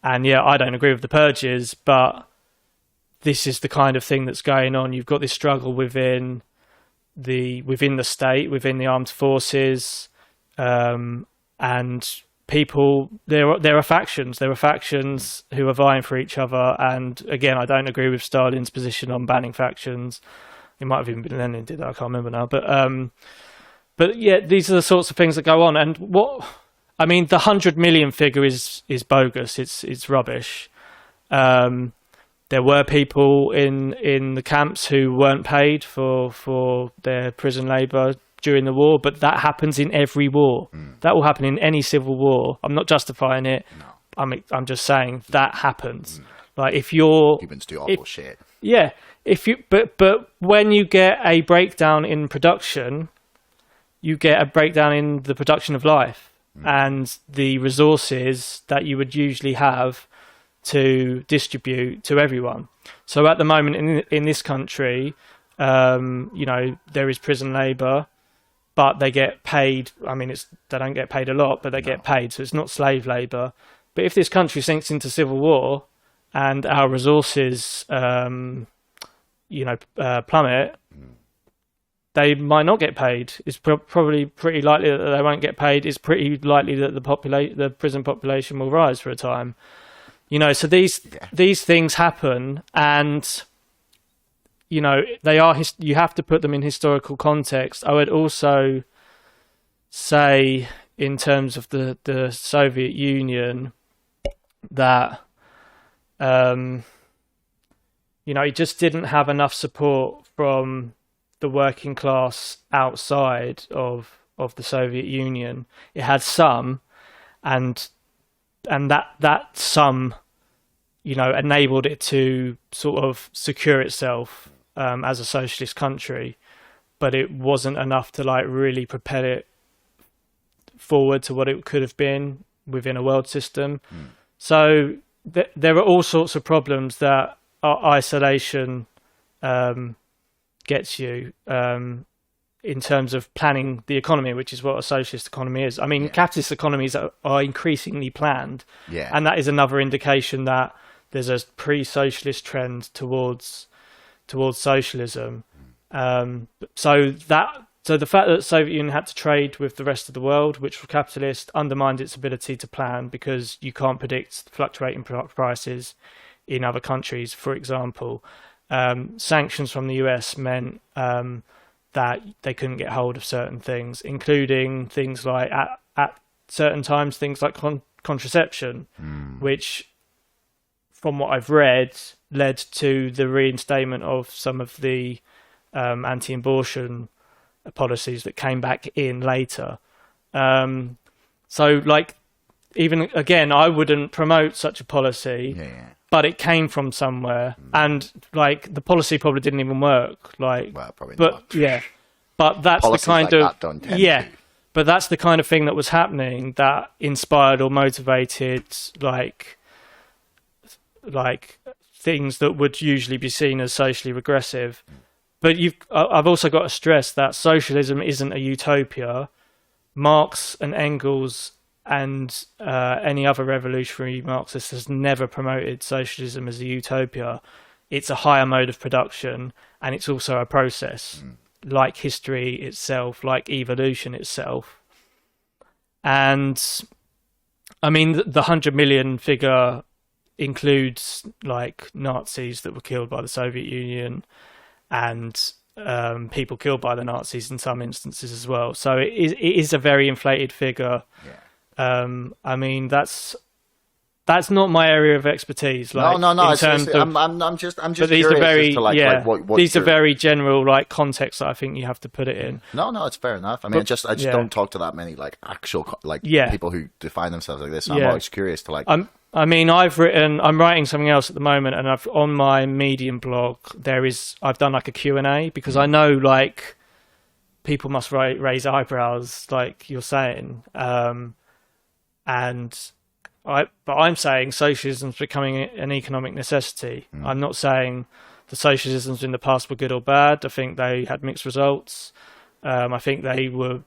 [SPEAKER 2] And I don't agree with the purges, but this is the kind of thing that's going on. You've got this struggle within the state, within the armed forces, and people. There are factions. There are factions who are vying for each other. And again, I don't agree with Stalin's position on banning factions. It might have even been Lenin did that. I can't remember now. But yeah, these are the sorts of things that go on. And the 100 million figure is bogus. It's rubbish. There were people in the camps who weren't paid for their prison labour during the war, but that happens in every war. That will happen in any civil war. I'm not justifying it. No. I'm just saying that happens. Like, if you're
[SPEAKER 1] humans do awful shit.
[SPEAKER 2] Yeah. But when you get a breakdown in production, you get a breakdown in the production of life and the resources that you would usually have to distribute to everyone. So at the moment in this country, there is prison labour, but they get paid. They don't get paid a lot, but they get paid. So it's not slave labour. But if this country sinks into civil war and our resources, plummet, they might not get paid. It's probably pretty likely that they won't get paid. It's pretty likely that the prison population will rise for a time. So these things happen, and they are. You have to put them in historical context. I would also say, in terms of the Soviet Union, that it just didn't have enough support from the working class outside of the Soviet Union. It had some, and that some, enabled it to sort of secure itself as a socialist country, but it wasn't enough to really propel it forward to what it could have been within a world system. So there are all sorts of problems that isolation gets you in terms of planning the economy, which is what a socialist economy is. Capitalist economies are increasingly planned, and that is another indication that there's a pre-socialist trend towards socialism. So the fact that the Soviet Union had to trade with the rest of the world, which were capitalist, undermined its ability to plan, because you can't predict fluctuating prices in other countries. For example, sanctions from the US meant that they couldn't get hold of certain things, including things like at certain times, things like contraception, which, from what I've read, led to the reinstatement of some of the anti-abortion policies that came back in later. So, like, even again, I wouldn't promote such a policy, but it came from somewhere, and like the policy probably didn't even work. Like,
[SPEAKER 1] well, probably
[SPEAKER 2] but
[SPEAKER 1] not.
[SPEAKER 2] yeah, but that's
[SPEAKER 1] Policies
[SPEAKER 2] the kind
[SPEAKER 1] like
[SPEAKER 2] of
[SPEAKER 1] that don't tend to.
[SPEAKER 2] but that's the kind of thing that was happening that inspired or motivated like things that would usually be seen as socially regressive. But I've also got to stress that socialism isn't a utopia. Marx and Engels and any other revolutionary Marxist has never promoted socialism as a utopia. It's a higher mode of production, and it's also a process, like history itself, like evolution itself. And I mean, the 100 million figure includes like Nazis that were killed by the Soviet Union and people killed by the Nazis in some instances as well. So it is a very inflated figure. I mean, that's not my area of expertise. Like,
[SPEAKER 1] no.
[SPEAKER 2] I'm just
[SPEAKER 1] these
[SPEAKER 2] are very,
[SPEAKER 1] as to like, what
[SPEAKER 2] these are very general like context that I think you have to put it in.
[SPEAKER 1] No, it's fair enough. I mean, I just don't talk to that many like actual like people who define themselves like this. So I'm always curious to like.
[SPEAKER 2] I mean, I'm writing something else at the moment, and on my Medium blog I've done like a Q&A because I know like people must raise eyebrows, like you're saying, but I'm saying socialism's becoming an economic necessity. I'm not saying the socialisms in the past were good or bad. I think they had mixed results. I think they were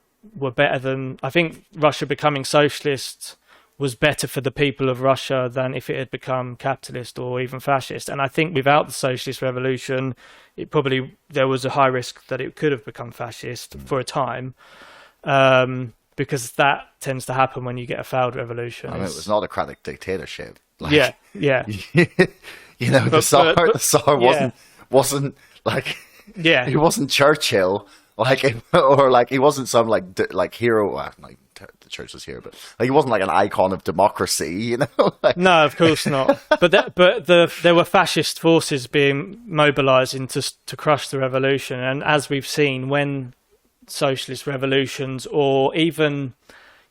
[SPEAKER 2] better than. I think Russia becoming socialist was better for the people of Russia than if it had become capitalist or even fascist. And I think without the socialist revolution, there was a high risk that it could have become fascist for a time. Because that tends to happen when you get a failed revolution.
[SPEAKER 1] I mean, it was an autocratic dictatorship. Like,
[SPEAKER 2] yeah.
[SPEAKER 1] You know, the Tsar wasn't like, he wasn't Churchill, like, or like he wasn't some like hero. Well, like the church was here, but like he wasn't like an icon of democracy, you know. Like,
[SPEAKER 2] no, of course not. But there were fascist forces being mobilised to crush the revolution, and as we've seen, when socialist revolutions or even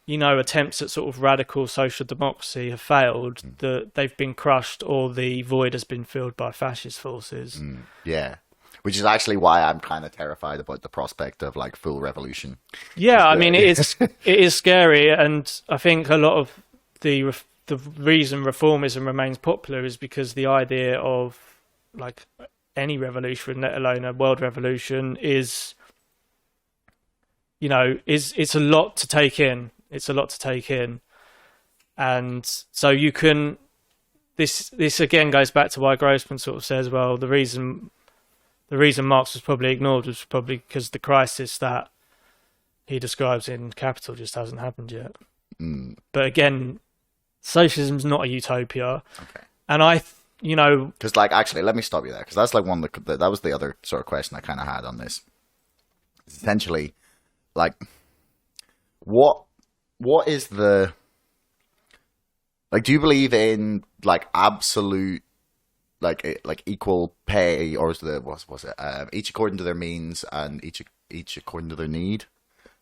[SPEAKER 2] attempts at sort of radical social democracy have failed, they've been crushed or the void has been filled by fascist forces.
[SPEAKER 1] Which is actually why I'm kind of terrified about the prospect of like full revolution.
[SPEAKER 2] I mean, it is scary, and I think a lot of the reason reformism remains popular is because the idea of like any revolution, let alone a world revolution, is it's a lot to take in. It's a lot to take in. And so you can, this again goes back to why Grossman sort of says, well, the reason Marx was probably ignored was probably because the crisis that he describes in Capital just hasn't happened yet. But again, socialism's not a utopia. Okay. And because
[SPEAKER 1] like, actually, let me stop you there, because that's like that was the other sort of question I kind of had on this. Essentially, like, what is the, like, do you believe in like absolute like equal pay, or is each according to their means and each according to their need?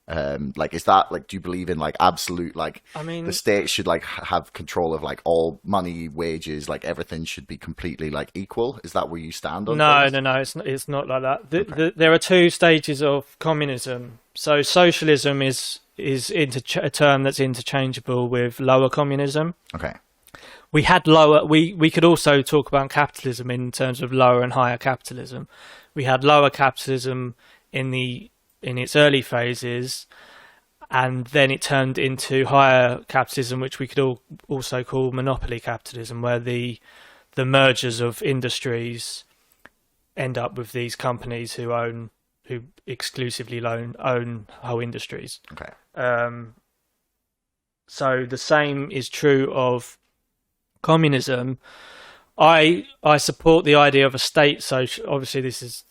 [SPEAKER 1] Like, is that like, do you believe in like absolute, like, I mean, the state should like have control of like all money, wages, like everything should be completely like equal? Is that where you stand on things?
[SPEAKER 2] No, it's not like that. There are two stages of communism. So socialism is a term that's interchangeable with lower communism. Okay. We had lower. We could also talk about capitalism in terms of lower and higher capitalism. We had lower capitalism in its early phases, and then it turned into higher capitalism, which we could also call monopoly capitalism, where the mergers of industries end up with these companies who exclusively own whole industries. Okay. So the same is true of communism. I support the idea of a state social. Obviously, this is,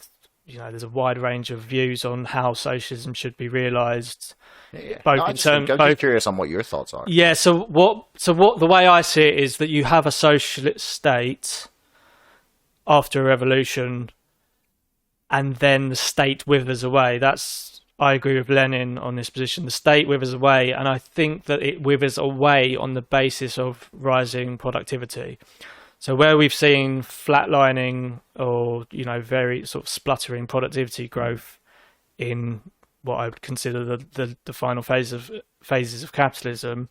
[SPEAKER 2] there's a wide range of views on how socialism should be realised. I'm just
[SPEAKER 1] curious on what your thoughts are.
[SPEAKER 2] Yeah. So the way I see it is that you have a socialist state, after a revolution, and then the state withers away. I agree with Lenin on this position. The state withers away, and I think that it withers away on the basis of rising productivity. So where we've seen flatlining or, very sort of spluttering productivity growth in what I would consider the final phases of capitalism,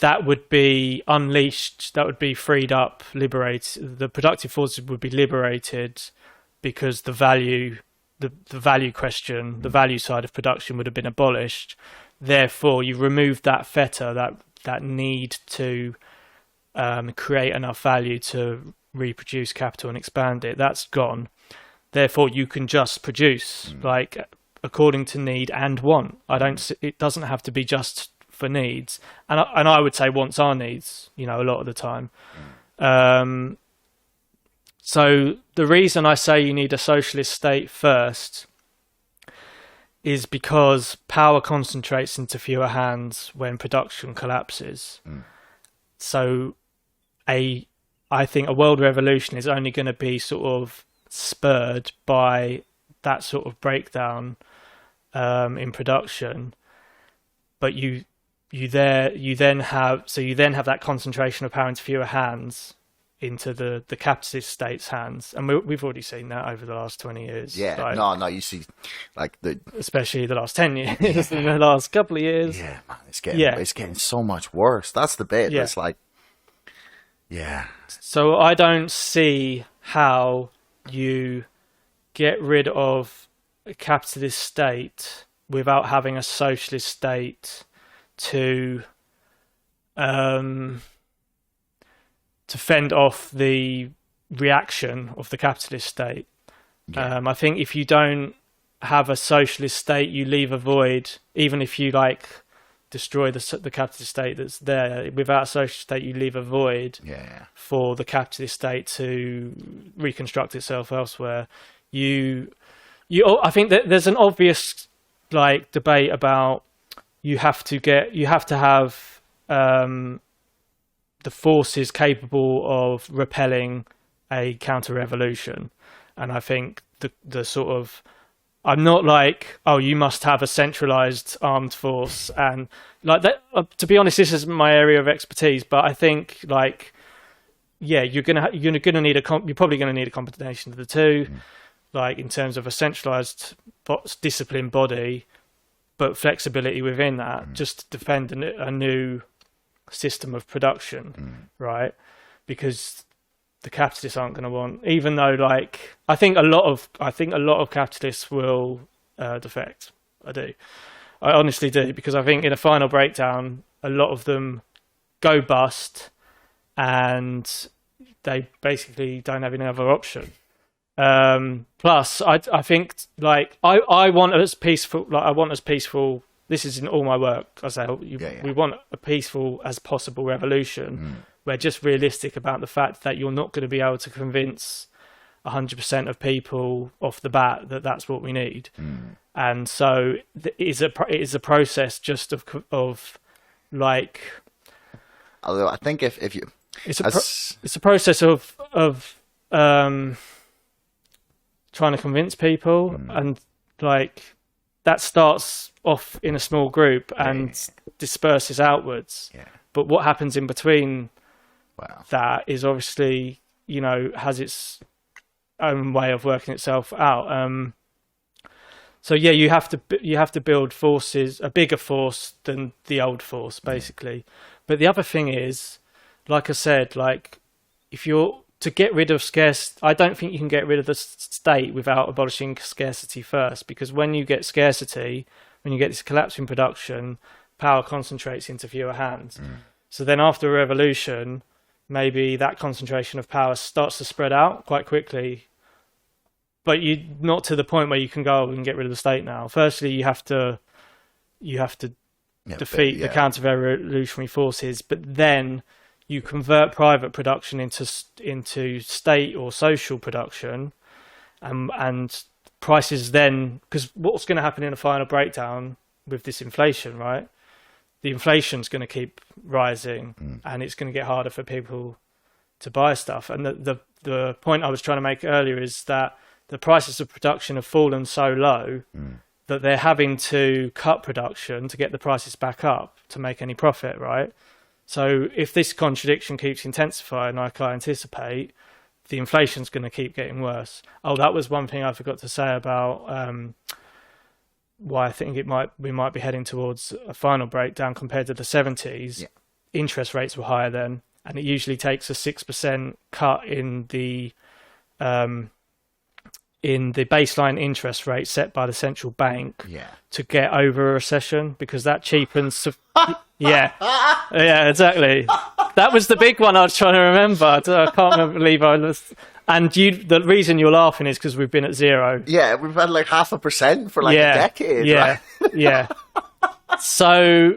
[SPEAKER 2] that would be unleashed, that would be freed up, liberated. The productive forces would be liberated because the value question, the value side of production would have been abolished. Therefore, you remove that fetter, that need to create enough value to reproduce capital and expand it. That's gone. Therefore, you can just produce according to need and want. It doesn't have to be just for needs, and I would say wants are needs. A lot of the time. So the reason I say you need a socialist state first is because power concentrates into fewer hands when production collapses. So I think a world revolution is only going to be sort of spurred by that sort of breakdown in production. But you then have that concentration of power into fewer hands into the capitalist state's hands, and we've already seen that over the last 20 years.
[SPEAKER 1] No, you see,
[SPEAKER 2] especially the last 10 years, in the last couple of years.
[SPEAKER 1] Yeah, man, it's getting so much worse. That's the bit.
[SPEAKER 2] Yeah.
[SPEAKER 1] It's
[SPEAKER 2] So I don't see how you get rid of a capitalist state without having a socialist state to fend off the reaction of the capitalist state. Yeah. I think if you don't have a socialist state, you leave a void. Even if you destroy the capitalist state that's there, without a socialist state, you leave a void for the capitalist state to reconstruct itself elsewhere. I think that there's an obvious debate about you have to have the forces capable of repelling a counter-revolution. And I think the sort of, I'm not you must have a centralized armed force and that. To be honest, this isn't my area of expertise, but I think you're probably gonna need a combination of the two, in terms of a centralized disciplined body, but flexibility within that, just to defend a new system of production, right? Because the capitalists aren't going to want, even though I think a lot of capitalists will defect. I honestly do, because I think in a final breakdown, a lot of them go bust, and they basically don't have any other option. Plus, I think I want as peaceful. This is in all my work. I say we want a peaceful as possible revolution. We're just realistic about the fact that you're not going to be able to convince 100% of people off the bat that that's what we need. And so it is a process just of
[SPEAKER 1] although I think if you
[SPEAKER 2] it's a process of trying to convince people, and that starts off in a small group and disperses outwards. But what happens in between that is obviously has its own way of working itself out. So you have to build forces, a bigger force than the old force, basically. But the other thing is, like I said, if you're to get rid of I don't think you can get rid of the state without abolishing scarcity first, because when you get scarcity, when you get this collapse in production, power concentrates into fewer hands. So then after a revolution, maybe that concentration of power starts to spread out quite quickly, but you not to the point where you can go, we can get rid of the state now. Firstly, you have to defeat the counter-revolutionary forces, but then you convert private production into state or social production, and prices then, because what's going to happen in a final breakdown with this inflation, right? The inflation's going to keep rising, and it's going to get harder for people to buy stuff. And the the point I was trying to make earlier is that the prices of production have fallen so low that they're having to cut production to get the prices back up to make any profit, right? So if this contradiction keeps intensifying, like I anticipate, the inflation's going to keep getting worse. Oh, that was one thing I forgot to say about why I think we might be heading towards a final breakdown compared to the 70s.
[SPEAKER 1] Yeah.
[SPEAKER 2] Interest rates were higher then, and it usually takes a 6% cut in the baseline interest rate set by the central bank to get over a recession, because that cheapens. Yeah, exactly. That was the big one I was trying to remember. I can't believe I was. And the reason you're laughing is because we've been at zero.
[SPEAKER 1] Yeah, we've had like 0.5% for like a decade.
[SPEAKER 2] Yeah, right? Yeah. So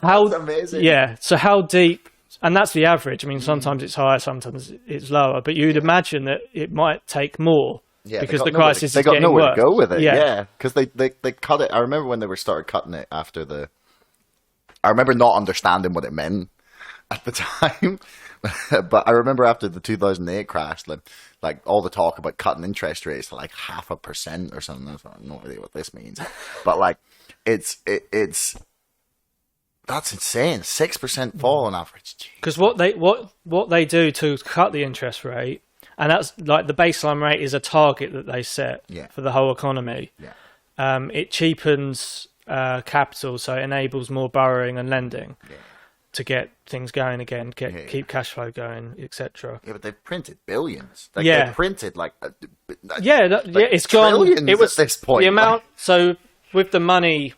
[SPEAKER 1] that's amazing.
[SPEAKER 2] Yeah. So how deep? And that's the average. I mean, sometimes it's higher, sometimes it's lower. But you'd imagine that it might take more.
[SPEAKER 1] Yeah,
[SPEAKER 2] because the crisis
[SPEAKER 1] they
[SPEAKER 2] is
[SPEAKER 1] got
[SPEAKER 2] getting
[SPEAKER 1] nowhere
[SPEAKER 2] worse.
[SPEAKER 1] to go with it.
[SPEAKER 2] Yeah,
[SPEAKER 1] because they cut it. I remember when they started cutting it after I remember not understanding what it meant at the time, but I remember after the 2008 crash, like all the talk about cutting interest rates to like 0.5% or something. I have no idea what this means, but like it's that's insane. 6% fall on average.
[SPEAKER 2] Because what they do to cut the interest rate. And that's like the baseline rate is a target that they set for the whole economy. Yeah. It cheapens capital, so it enables more borrowing and lending to get things going again, keep cash flow going, etc.
[SPEAKER 1] Yeah, but they've printed billions. They've printed
[SPEAKER 2] it's gone. It was
[SPEAKER 1] at this point.
[SPEAKER 2] The amount. So with the money,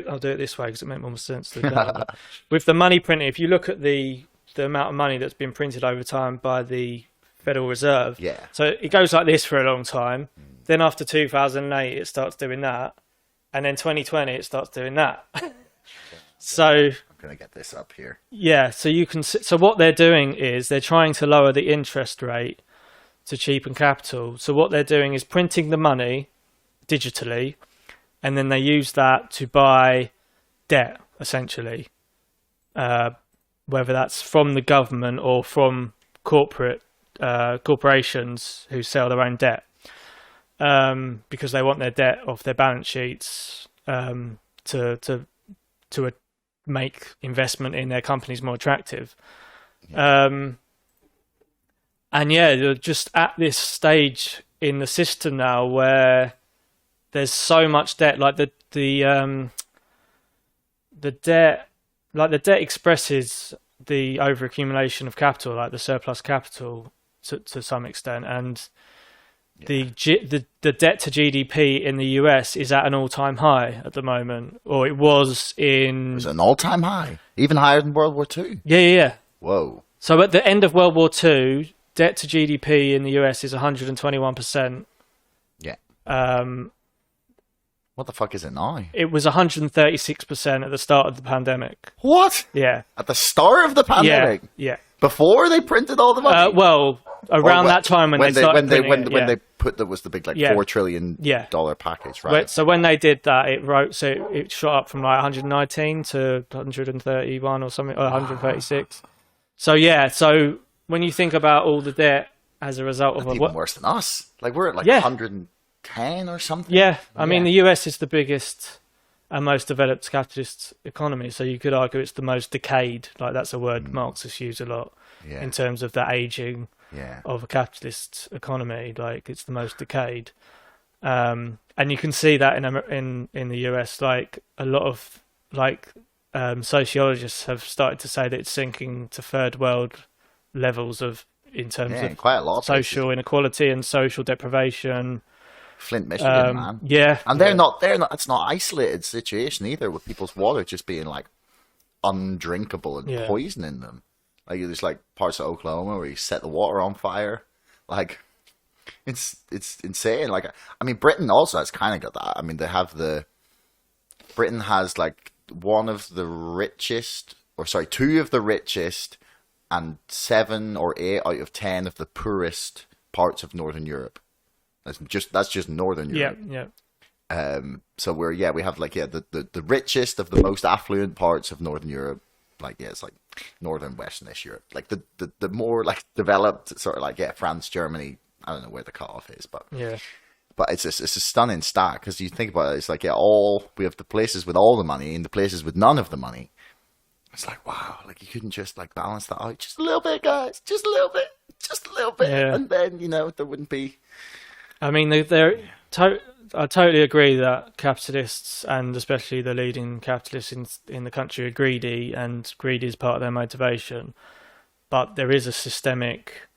[SPEAKER 2] I'll do it this way because it makes more sense to do that. With the money printing, if you look at the amount of money that's been printed over time by the Federal Reserve. Yeah. So it goes like this for a long time. Then after 2008, it starts doing that. And then 2020, it starts doing that. So I'm
[SPEAKER 1] going to get this up here.
[SPEAKER 2] Yeah. So you can. So what they're doing is they're trying to lower the interest rate to cheapen capital. So what they're doing is printing the money digitally, and then they use that to buy debt, essentially. Whether that's from the government or from corporations who sell their own debt, because they want their debt off their balance sheets to make investment in their companies more attractive. And you're just at this stage in the system now where there's so much debt, like the debt. Like the debt expresses the overaccumulation of capital, like the surplus capital to some extent, and the debt to GDP in the US is at an all-time high at the moment, or it was in.
[SPEAKER 1] It was an all-time high, even higher than World War II.
[SPEAKER 2] Yeah.
[SPEAKER 1] Whoa!
[SPEAKER 2] So at the end of World War II, debt to GDP in the US is 121%.
[SPEAKER 1] Yeah. What the fuck is it now?
[SPEAKER 2] It was 136% at the start of the pandemic.
[SPEAKER 1] What?
[SPEAKER 2] Yeah.
[SPEAKER 1] At the start of the pandemic?
[SPEAKER 2] Yeah.
[SPEAKER 1] Before they printed all the money?
[SPEAKER 2] Well, around that time when they started printing
[SPEAKER 1] when they put was the big $4 trillion package, right?
[SPEAKER 2] So when they did that, it shot up from like 119 to 131 or something, or 136. So so when you think about all the debt as a result of
[SPEAKER 1] even worse than us. Like we're at like 110 or something.
[SPEAKER 2] Yeah, I mean the US is the biggest and most developed capitalist economy, so you could argue it's the most decayed. Like that's a word Marxists use a lot in terms of the aging of a capitalist economy. Like it's the most decayed, and you can see that in the US. Like a lot of sociologists have started to say that it's sinking to third world levels in terms of
[SPEAKER 1] quite a lot of
[SPEAKER 2] social inequality and social deprivation.
[SPEAKER 1] Flint, Michigan, man.
[SPEAKER 2] Yeah.
[SPEAKER 1] And they're not, it's not isolated situation either, with people's water just being like undrinkable and poisoning them. Like there's like parts of Oklahoma where you set the water on fire. Like it's insane. Like, I mean, Britain also has kind of got that. I mean, Britain has like two of the richest, and 7 or 8 out of 10 of the poorest parts of Northern Europe. That's just Northern Europe.
[SPEAKER 2] Yeah.
[SPEAKER 1] So we have the richest of the most affluent parts of Northern Europe, like, yeah, it's like northern Western-ish Europe, like the more like developed sort of like, yeah, France, Germany. I don't know where the cutoff is, but
[SPEAKER 2] Yeah.
[SPEAKER 1] But it's a stunning stat, because you think about it, it's like, yeah, we have the places with all the money and the places with none of the money. It's like, wow, like, you couldn't just like balance that out just a little bit, guys, just a little bit,
[SPEAKER 2] Yeah.
[SPEAKER 1] and then, you know, there wouldn't be.
[SPEAKER 2] I mean, I totally agree that capitalists, and especially the leading capitalists in the country, are greedy, and greed is part of their motivation. But there is a systemic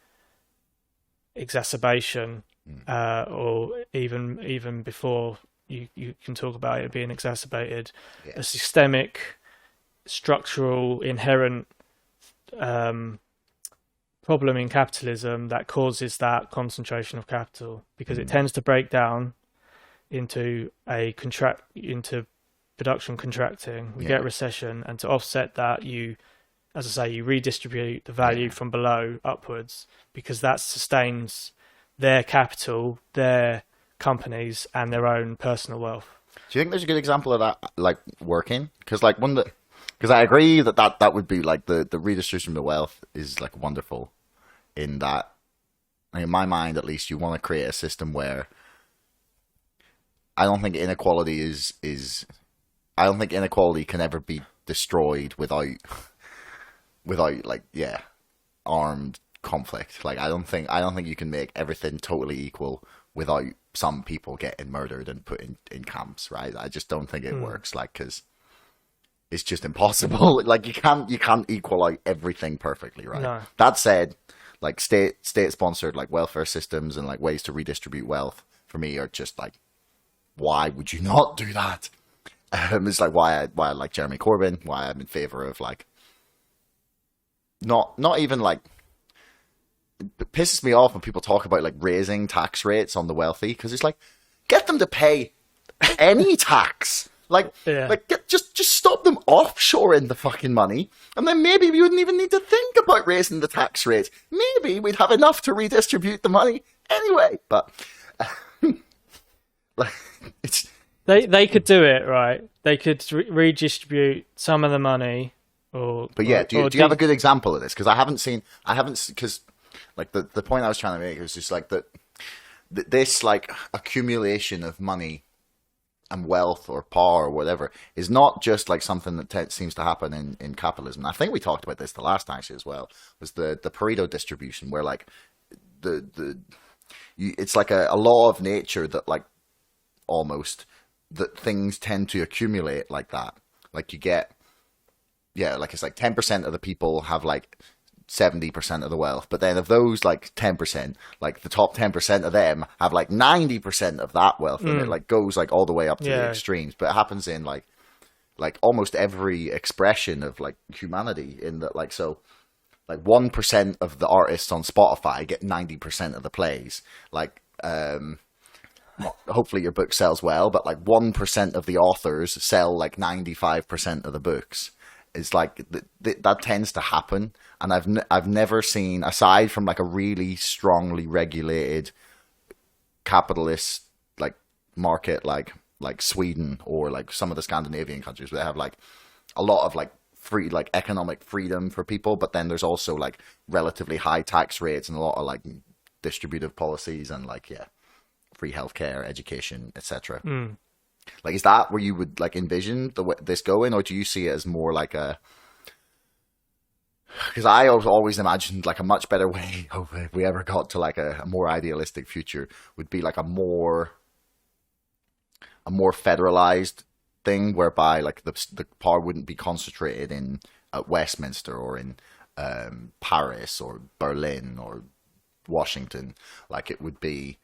[SPEAKER 2] exacerbation, or even before you can talk about it being exacerbated,
[SPEAKER 1] Yeah.
[SPEAKER 2] a systemic, structural, inherent problem in capitalism that causes that concentration of capital, because it tends to break down into into production contracting. We get recession, and to offset that, you, as I say, you redistribute the value from below upwards, because that sustains their capital, their companies, and their own personal wealth.
[SPEAKER 1] Do you think there's a good example of that, like, working? Because like because I agree that would be like the redistribution of wealth is like wonderful, in that, in my mind at least, you want to create a system where I don't think inequality I don't think inequality can ever be destroyed without like, yeah, armed conflict. Like, I don't think you can make everything totally equal without some people getting murdered and put in camps, right? I just don't think it works, like, because it's just impossible. Like, you can't equal out everything perfectly, right?
[SPEAKER 2] No.
[SPEAKER 1] That said, like, state sponsored like welfare systems and like ways to redistribute wealth, for me, are just like, why would you not do that? It's like why I like Jeremy Corbyn, why I'm in favor of, like, not even like, it pisses me off when people talk about like raising tax rates on the wealthy, because it's like, get them to pay any tax. Like, just stop them offshoring the fucking money, and then maybe we wouldn't even need to think about raising the tax rate. Maybe we'd have enough to redistribute the money anyway. But like,
[SPEAKER 2] They could do it, right? They could redistribute some of the money,
[SPEAKER 1] But yeah, do you have a good example of this? Because I haven't, because like the point I was trying to make was just like that this like accumulation of money and wealth or power or whatever is not just like something that seems to happen in capitalism. I think we talked about this the last time actually as well, was the Pareto distribution, where like it's like a law of nature that, like, almost, that things tend to accumulate like that. Like, you get, yeah, like, it's like 10% of the people have like 70% of the wealth, but then of those like 10%, like the top 10% of them have like 90% of that wealth, and it like goes like all the way up to the extremes. But it happens in like almost every expression of like humanity, in that, like, so like 1% of the artists on Spotify get 90% of the plays. Like, hopefully your book sells well, but like 1% of the authors sell like 95% of the books. It's like that tends to happen, and I've never seen, aside from like a really strongly regulated capitalist like market, like Sweden or like some of the Scandinavian countries, where they have like a lot of like free, like, economic freedom for people, but then there's also like relatively high tax rates and a lot of like distributive policies and like, yeah, free healthcare, education, etc. Like, is that where you would like envision this going, or do you see it as more like a? Because I always imagined like a much better way, if we ever got to like a more idealistic future, would be like a more federalized thing, whereby like the power wouldn't be concentrated in Westminster or in Paris or Berlin or Washington. Like, it would be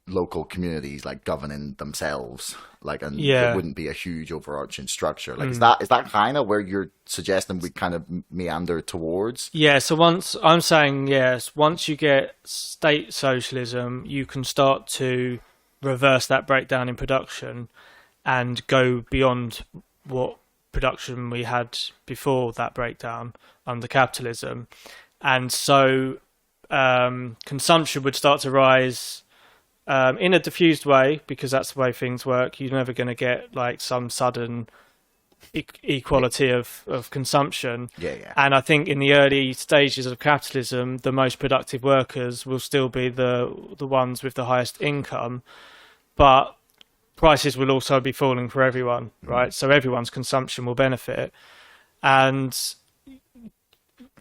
[SPEAKER 1] local communities like governing themselves, like, and there wouldn't be a huge overarching structure. Like, is that kind of where you're suggesting we kind of meander towards?
[SPEAKER 2] Yeah, so I'm saying, yes, once you get state socialism, you can start to reverse that breakdown in production and go beyond what production we had before that breakdown under capitalism. And so consumption would start to rise in a diffused way, because that's the way things work. You're never going to get like some sudden equality of consumption.
[SPEAKER 1] Yeah.
[SPEAKER 2] And I think in the early stages of capitalism, the most productive workers will still be the ones with the highest income, but prices will also be falling for everyone, right? So everyone's consumption will benefit, and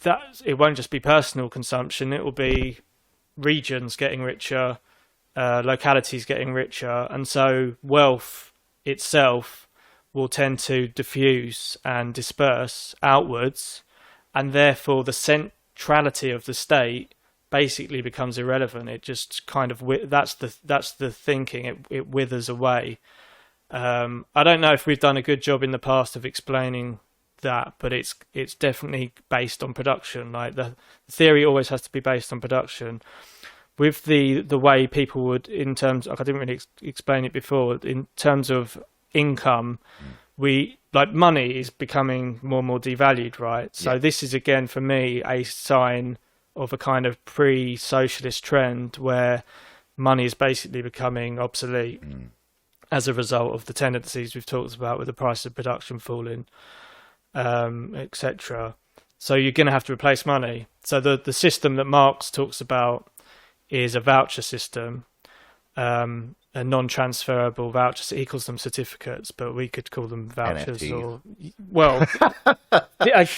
[SPEAKER 2] that it won't just be personal consumption; it will be regions getting richer, localities getting richer, and so wealth itself will tend to diffuse and disperse outwards, and therefore the centrality of the state basically becomes irrelevant. It just kind of that's the thinking. It withers away. I don't know if we've done a good job in the past of explaining that, but it's definitely based on production. Like the theory always has to be based on production. With the way people would, in terms, like I didn't really explain it before, in terms of income, money is becoming more and more devalued, right? So this is again for me a sign of a kind of pre-socialist trend where money is basically becoming obsolete as a result of the tendencies we've talked about with the price of production falling, etc. So you're going to have to replace money. So the system that Marx talks about is a voucher system, a non-transferable voucher. He calls them certificates, but we could call them vouchers.
[SPEAKER 1] NFTs.
[SPEAKER 2] Or, well,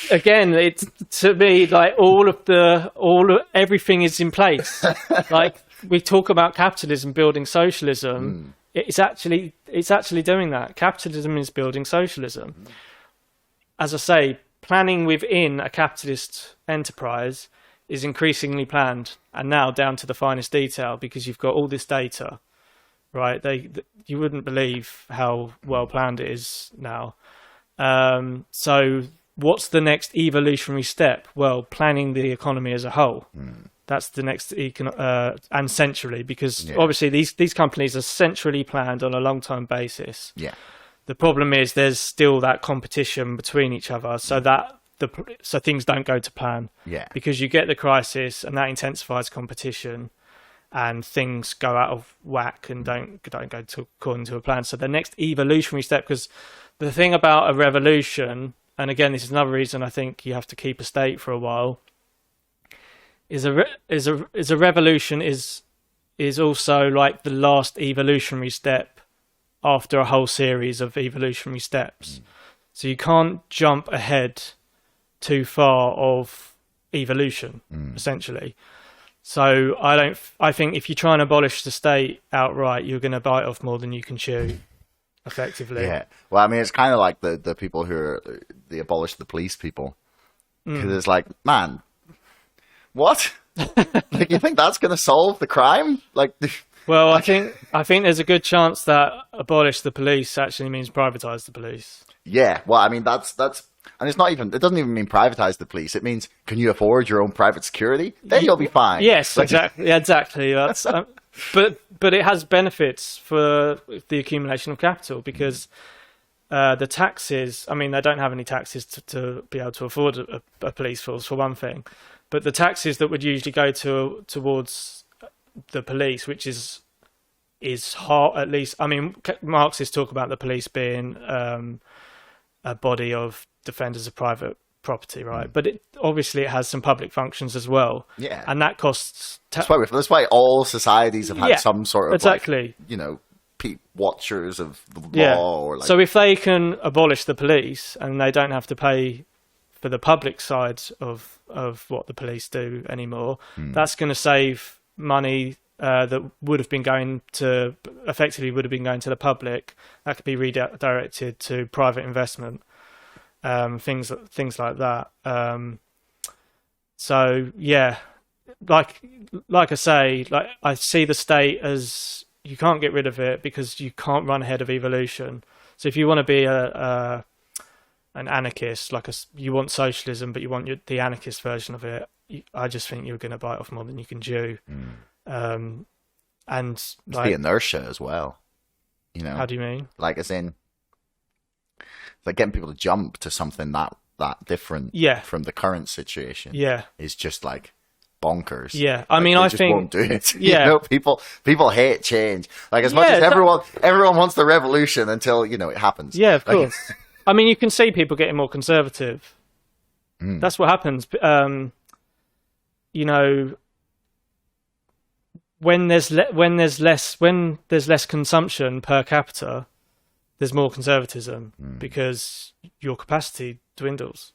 [SPEAKER 2] again, it's to me like everything is in place. Like we talk about capitalism building socialism. It's actually doing that. Capitalism is building socialism. As I say, planning within a capitalist enterprise is increasingly planned, and now down to the finest detail, because you've got all this data, right? You wouldn't believe how well planned it is now. So what's the next evolutionary step? Well, planning the economy as a whole. That's the next and centrally, because obviously these companies are centrally planned on a long-term basis. Yeah. The problem is there's still that competition between each other, so so things don't go to plan. Yeah. Because you get the crisis, and that intensifies competition, and things go out of whack and don't go according to a plan. So the next evolutionary step, because the thing about a revolution, and again this is another reason I think you have to keep a state for a while, is a revolution is also like the last evolutionary step after a whole series of evolutionary steps. So you can't jump ahead too far of evolution, essentially. So I think if you try and abolish the state outright, you're going to bite off more than you can chew, effectively. Yeah.
[SPEAKER 1] Well, I mean, it's kind of like the people who are the abolish the police people, because it's like, man, what? Like, you think that's going to solve the crime? Like,
[SPEAKER 2] well, I think there's a good chance that abolish the police actually means privatize the police. Yeah.
[SPEAKER 1] Well, I mean, that's. And it doesn't even mean privatize the police. It means, can you afford your own private security? Then you'll be fine.
[SPEAKER 2] Yes, exactly. That's, but it has benefits for the accumulation of capital, because the taxes, I mean, they don't have any taxes to be able to afford a police force, for one thing. But the taxes that would usually go towards the police, which is hard, at least. I mean, Marxists talk about the police being a body of defenders of private property, right? But obviously it has some public functions as well. Yeah. And that costs...
[SPEAKER 1] That's why all societies have had some sort of,
[SPEAKER 2] exactly.
[SPEAKER 1] Watchers of the law. Or
[SPEAKER 2] so if they can abolish the police and they don't have to pay for the public side of what the police do anymore, that's going to save money that would have been going to the public. That could be redirected to private investment. Things like that. So yeah, like I say, like I see the state as, you can't get rid of it because you can't run ahead of evolution. So if you want to be an anarchist, you want socialism, but you want the anarchist version of it, I just think you're going to bite off more than you can chew. And
[SPEAKER 1] it's the inertia as well.
[SPEAKER 2] How do you mean?
[SPEAKER 1] Like, as in, like getting people to jump to something that different from the current situation is just like bonkers.
[SPEAKER 2] Yeah, I mean, I think
[SPEAKER 1] won't do it. Yeah, people hate change. Like, as much as everyone wants the revolution until it happens.
[SPEAKER 2] Yeah, of course. I mean, you can see people getting more conservative. That's what happens. You know, when there's less consumption per capita, there's more conservatism because your capacity dwindles.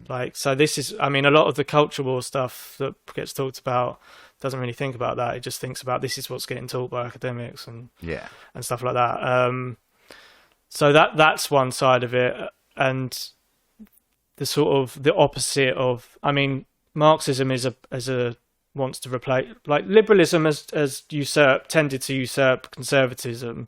[SPEAKER 2] Like, so this is, I mean, a lot of the culture war stuff that gets talked about doesn't really think about that. It just thinks about this is what's getting taught by academics and stuff like that. So that's one side of it, and the sort of the opposite of, I mean, Marxism wants to replace, like, liberalism has tended to usurp conservatism,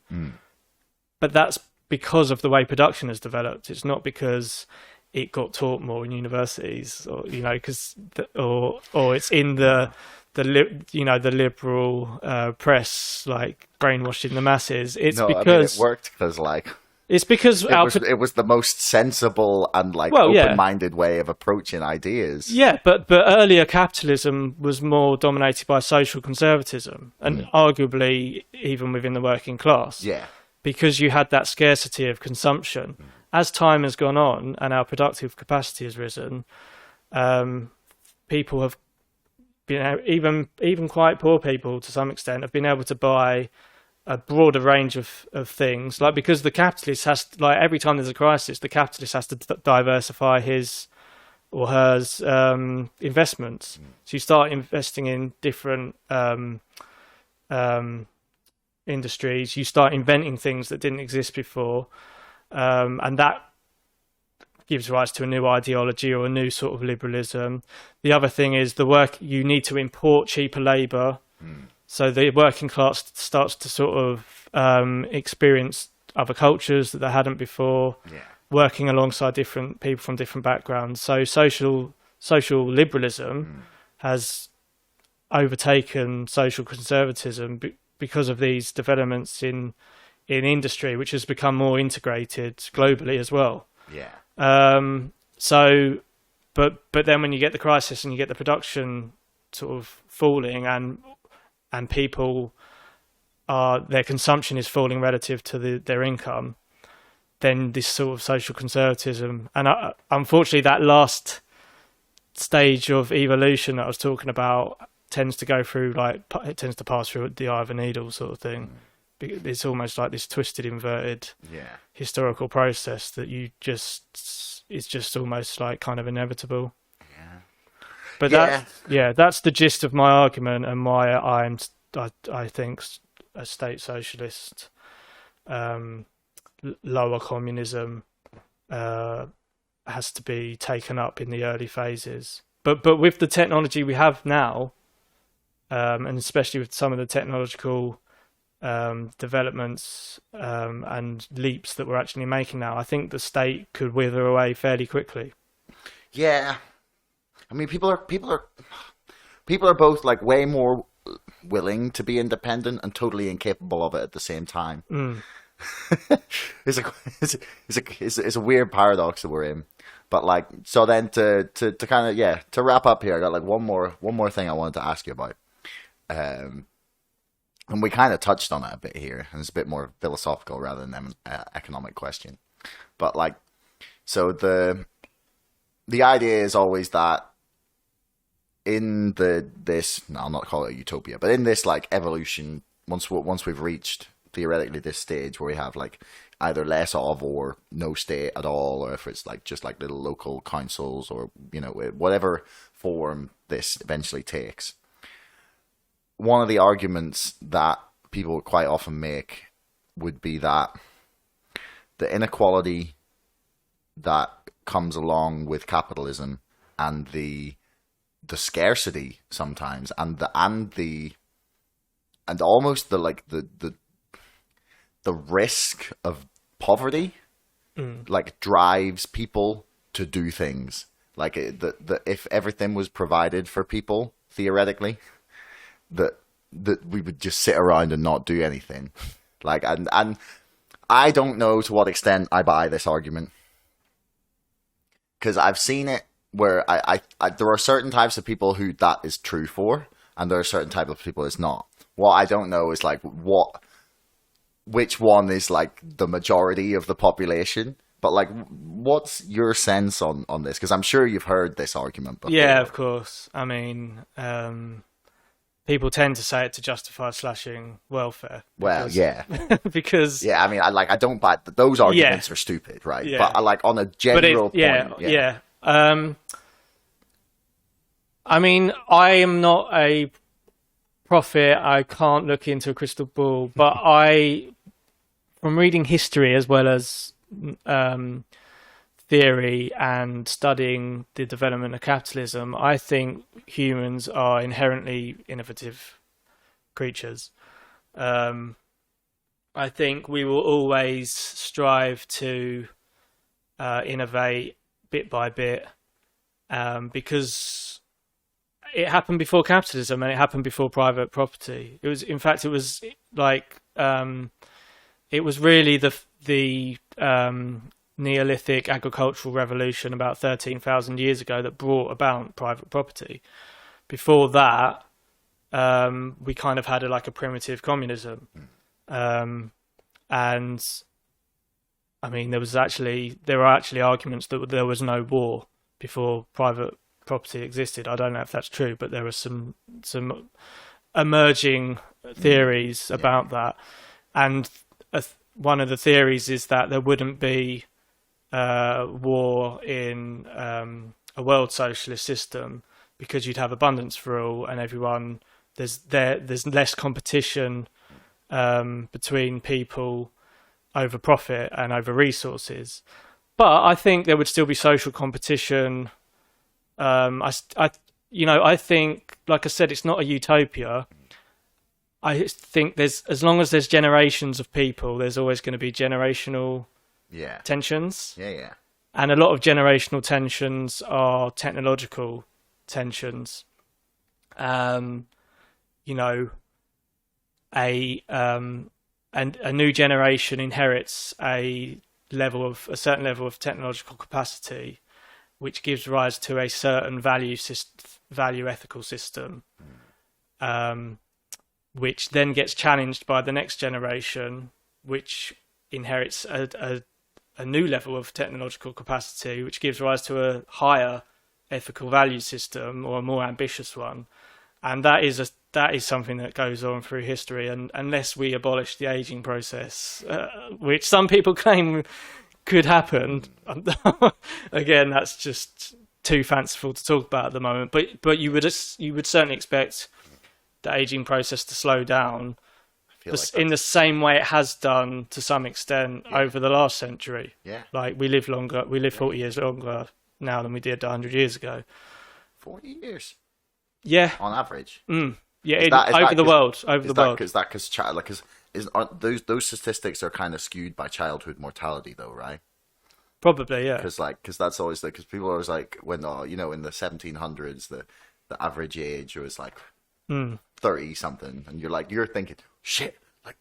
[SPEAKER 2] but that's because of the way production has developed. It's not because it got taught more in universities, or, you know, because or it's in the liberal press, like, brainwashing the masses. It's because, I mean,
[SPEAKER 1] it worked because, like,
[SPEAKER 2] it's because
[SPEAKER 1] it was the most sensible and, like, open-minded way of approaching ideas.
[SPEAKER 2] Yeah, but earlier capitalism was more dominated by social conservatism, and arguably even within the working class. Yeah, because you had that scarcity of consumption. As time has gone on and our productive capacity has risen, people have been, even quite poor people to some extent, have been able to buy a broader range of things. Like, because the capitalist has, like, every time there's a crisis, the capitalist has to diversify his or hers investments. So you start investing in different industries. You start inventing things that didn't exist before, and that gives rise to a new ideology or a new sort of liberalism. The other thing is you need to import cheaper labour. So the working class starts to sort of experience other cultures that they hadn't before, working alongside different people from different backgrounds. So social liberalism has overtaken social conservatism because of these developments in industry, which has become more integrated globally as well. So, but then when you get the crisis and you get the production sort of falling, and people their consumption is falling relative to their income, then this sort of social conservatism, and unfortunately that last stage of evolution that I was talking about tends to go through, like, it tends to pass through the eye of a needle sort of thing. It's almost like this twisted, inverted historical process that it's just almost like kind of inevitable. But that's the gist of my argument, and why I think a state socialist, lower communism, has to be taken up in the early phases. But with the technology we have now, and especially with some of the technological developments and leaps that we're actually making now, I think the state could wither away fairly quickly. Yeah.
[SPEAKER 1] I mean, people are both, like, way more willing to be independent and totally incapable of it at the same time. It's a weird paradox that we're in. But, like, so then to kind of to wrap up here, I got, like, one more thing I wanted to ask you about. And we kind of touched on it a bit here, and it's a bit more philosophical rather than an economic question. But, like, so the idea is always that in I'll not call it a utopia, but in this, like, evolution, once we've reached theoretically this stage where we have, like, either less of or no state at all, or if it's, like, just, like, little local councils, or, you know, whatever form this eventually takes, one of the arguments that people quite often make would be that the inequality that comes along with capitalism, and the scarcity sometimes, and almost the risk of poverty, like, drives people to do things. Like, if everything was provided for people theoretically, that we would just sit around and not do anything. Like, and I don't know to what extent I buy this argument, because I've seen it where I there are certain types of people who that is true for, and there are certain types of people it's not. What I don't know is, like, which one is, like, the majority of the population, But like, what's your sense on this? Because I'm sure you've heard this argument before.
[SPEAKER 2] Yeah, of course. I mean, people tend to say it to justify slashing welfare.
[SPEAKER 1] Well, yeah.
[SPEAKER 2] Because
[SPEAKER 1] yeah, I mean, I don't buy those arguments are stupid, right?
[SPEAKER 2] Yeah.
[SPEAKER 1] But like on a general point,
[SPEAKER 2] yeah. I mean, I am not a prophet. I can't look into a crystal ball, but from reading history as well as theory and studying the development of capitalism, I think humans are inherently innovative creatures. I think we will always strive to innovate bit by bit, because it happened before capitalism and it happened before private property. It was really the Neolithic agricultural revolution about 13,000 years ago that brought about private property. Before that, we kind of had a primitive communism. And I mean, there were actually arguments that there was no war before private property existed. I don't know if that's true, but there are some emerging theories about that. And one of the theories is that there wouldn't be war in a world socialist system because you'd have abundance for all, and everyone there's less competition between people over profit and over resources. But I think there would still be social competition. I think, like I said, it's not a utopia. I think as long as there's generations of people, there's always going to be generational tensions.
[SPEAKER 1] Yeah.
[SPEAKER 2] And a lot of generational tensions are technological tensions. And a new generation inherits a certain level of technological capacity, which gives rise to a certain value ethical system, which then gets challenged by the next generation, which inherits a new level of technological capacity, which gives rise to a higher ethical value system or a more ambitious one. And that is something that goes on through history. And unless we abolish the aging process, which some people claim could happen, again, that's just too fanciful to talk about at the moment. But you would certainly expect the aging process to slow down in the same way it has done to some extent over the last century.
[SPEAKER 1] Yeah.
[SPEAKER 2] Like we live 40 years longer now than we did 100 years ago.
[SPEAKER 1] 40 years?
[SPEAKER 2] Yeah.
[SPEAKER 1] On average?
[SPEAKER 2] Yeah, over the world.
[SPEAKER 1] Aren't those statistics are kind of skewed by childhood mortality though, right?
[SPEAKER 2] Probably, yeah.
[SPEAKER 1] Because that's always because people are always like, when in the 1700s the average age was like 30 something, and you're thinking, shit, like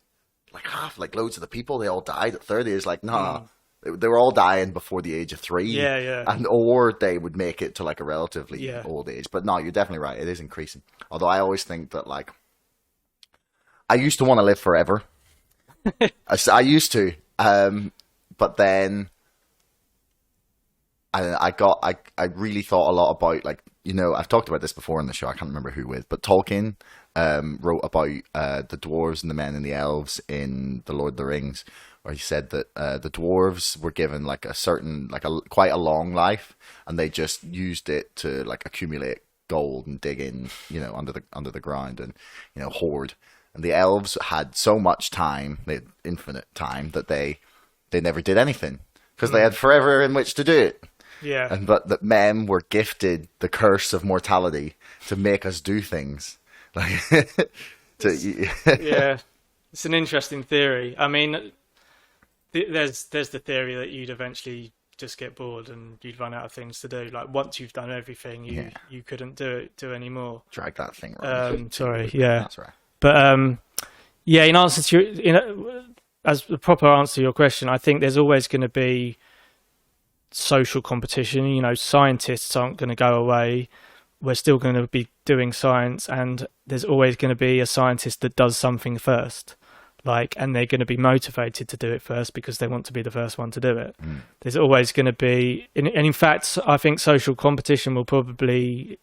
[SPEAKER 1] half, like loads of the people, they all died at 30. It's like, nah, they were all dying before the age of 3.
[SPEAKER 2] Yeah.
[SPEAKER 1] Or they would make it to like a relatively old age. But no, you're definitely right. It is increasing. Although I always think that I used to want to live forever. I used to, but then I really thought a lot about I've talked about this before on the show. I can't remember who with, but Tolkien wrote about the dwarves and the men and the elves in The Lord of the Rings, where he said that the dwarves were given quite a long life, and they just used it to accumulate gold and dig in, under the ground and hoard. And the elves had so much time, they had infinite time, that they never did anything because they had forever in which to do it.
[SPEAKER 2] Yeah.
[SPEAKER 1] And but that men were gifted the curse of mortality to make us do things.
[SPEAKER 2] Yeah, it's an interesting theory. I mean, there's the theory that you'd eventually just get bored and you'd run out of things to do. Like once you've done everything, you couldn't do anymore.
[SPEAKER 1] Drag that thing around.
[SPEAKER 2] Sorry, yeah,
[SPEAKER 1] that's right.
[SPEAKER 2] But in answer to as a proper answer to your question, I think there's always going to be social competition. Scientists aren't going to go away. We're still going to be doing science, and there's always going to be a scientist that does something first. and they're going to be motivated to do it first because they want to be the first one to do it. There's always going to be, and in fact, I think social competition will probably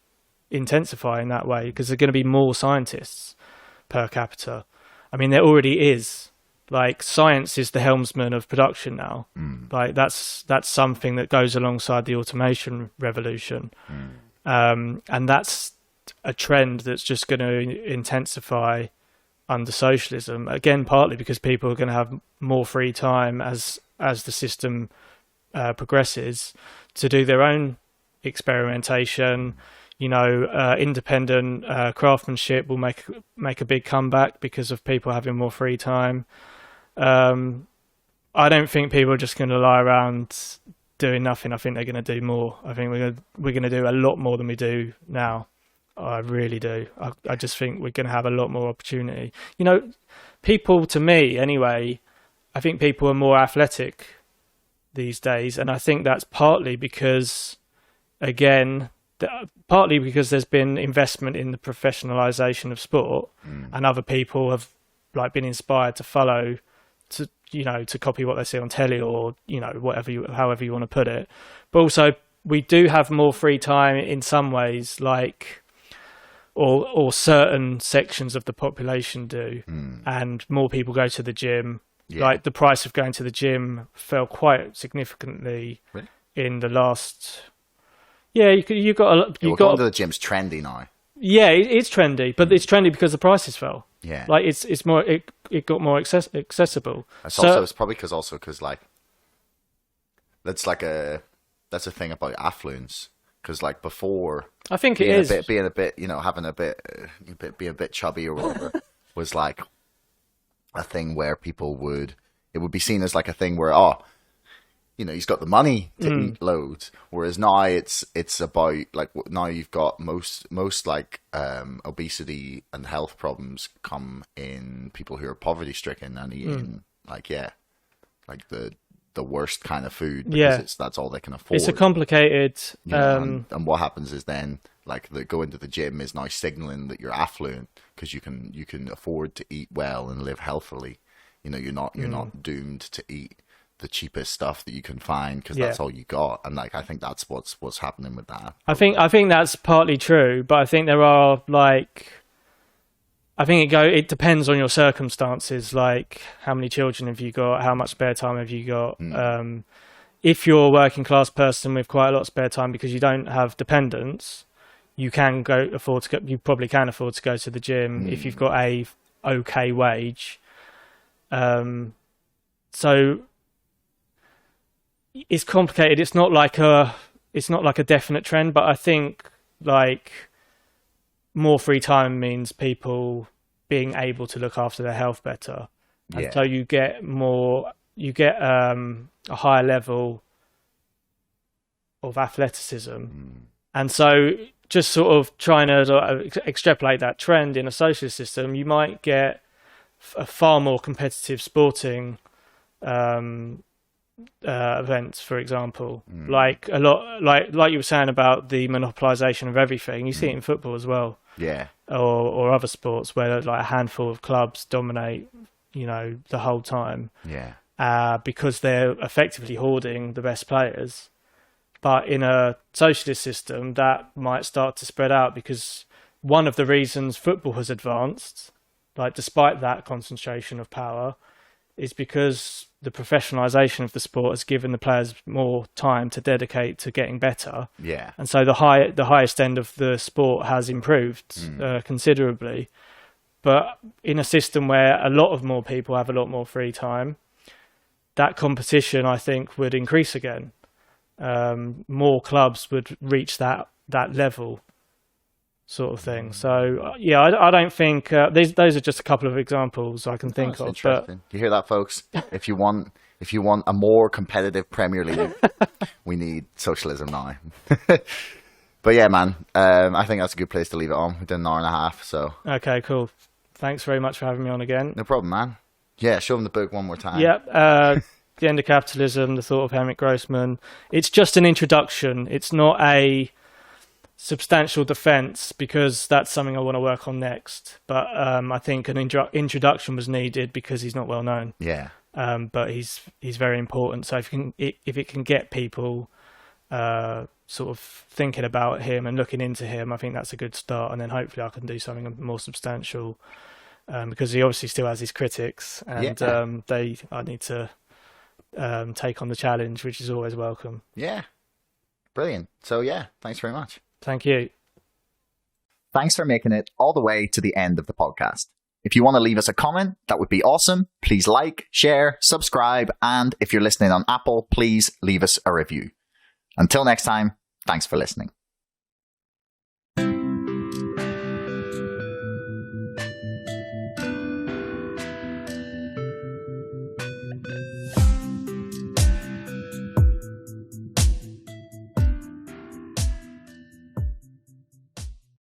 [SPEAKER 2] intensify in that way because there's going to be more scientists per capita. I mean, there already is. Like, science is the helmsman of production now. Like, that's something that goes alongside the automation revolution. And that's a trend that's just going to intensify under socialism. Again, partly because people are going to have more free time as the system progresses to do their own experimentation. Independent craftsmanship will make a big comeback because of people having more free time. I don't think people are just going to lie around doing nothing. I think they're going to do more. I think we're going to do a lot more than we do now. I really do. I just think we're going to have a lot more opportunity. People, to me anyway, I think people are more athletic these days, and I think that's partly because, again, there's been investment in the professionalization of sport, and other people have been inspired to follow, to copy what they see on telly or however you want to put it. But also, we do have more free time in some ways, or certain sections of the population do, and more people go to the gym. Like, the price of going to the gym fell quite significantly in the last. Yeah, you got
[SPEAKER 1] going to the gym's trendy now.
[SPEAKER 2] Yeah, it's trendy, but it's trendy because the prices fell.
[SPEAKER 1] Yeah,
[SPEAKER 2] like it's more it got more accessible.
[SPEAKER 1] It's probably because like that's a thing about affluence. Because before,
[SPEAKER 2] I think it is
[SPEAKER 1] being a bit having being a bit chubby or whatever was like a thing where it would be seen as like a thing where he's got the money to eat loads. Whereas now it's about now you've got most obesity and health problems come in people who are poverty stricken and eating the worst kind of food because that's all they can afford.
[SPEAKER 2] It's a complicated
[SPEAKER 1] and what happens is then the go into the gym is now signaling that you're affluent because you can afford to eat well and live healthily. You're not doomed to eat the cheapest stuff that you can find because that's all you got. And I think that's what's happening with that. I
[SPEAKER 2] think that's partly true, but I think there are it depends on your circumstances, like how many children have you got, how much spare time have you got. If you're a working class person with quite a lot of spare time because you don't have dependents, you probably can afford to go to the gym if you've got a okay wage. So it's complicated. It's not like a definite trend, but I think more free time means people being able to look after their health better. And so you get a higher level of athleticism. And so just sort of trying to extrapolate that trend in a socialist system, you might get a far more competitive sporting events, for example, like a lot, like you were saying about the monopolization of everything. You see it in football as well, or other sports where a handful of clubs dominate, the whole time, because they're effectively hoarding the best players. But in a socialist system, that might start to spread out because one of the reasons football has advanced, despite that concentration of power, is because the professionalization of the sport has given the players more time to dedicate to getting better. And so the highest end of the sport has improved considerably. But in a system where a lot of more people have a lot more free time, that competition, I think, would increase again. More clubs would reach that level, sort of thing. So I don't think those are just a couple of examples I can think of.
[SPEAKER 1] Interesting. You hear that, folks? If you want a more competitive Premier League, we need socialism now. But yeah, man, I think that's a good place to leave it on. We've done an hour and a half, so
[SPEAKER 2] okay, cool. Thanks very much for having me on again.
[SPEAKER 1] No problem, man. Yeah, show them the book one more time.
[SPEAKER 2] The End of Capitalism, The Thought of Henryk Grossman. It's just an introduction. It's not a substantial defense, because that's something I want to work on next. But I think an introduction was needed because he's not well known.
[SPEAKER 1] Yeah.
[SPEAKER 2] But he's very important. So if it can get people sort of thinking about him and looking into him, I think that's a good start. And then hopefully I can do something more substantial, because he obviously still has his critics, and I need to take on the challenge, which is always welcome.
[SPEAKER 1] Yeah. Brilliant. So yeah, thanks very much.
[SPEAKER 2] Thank you.
[SPEAKER 1] Thanks for making it all the way to the end of the podcast. If you want to leave us a comment, that would be awesome. Please like, share, subscribe, and if you're listening on Apple, please leave us a review. Until next time, thanks for listening.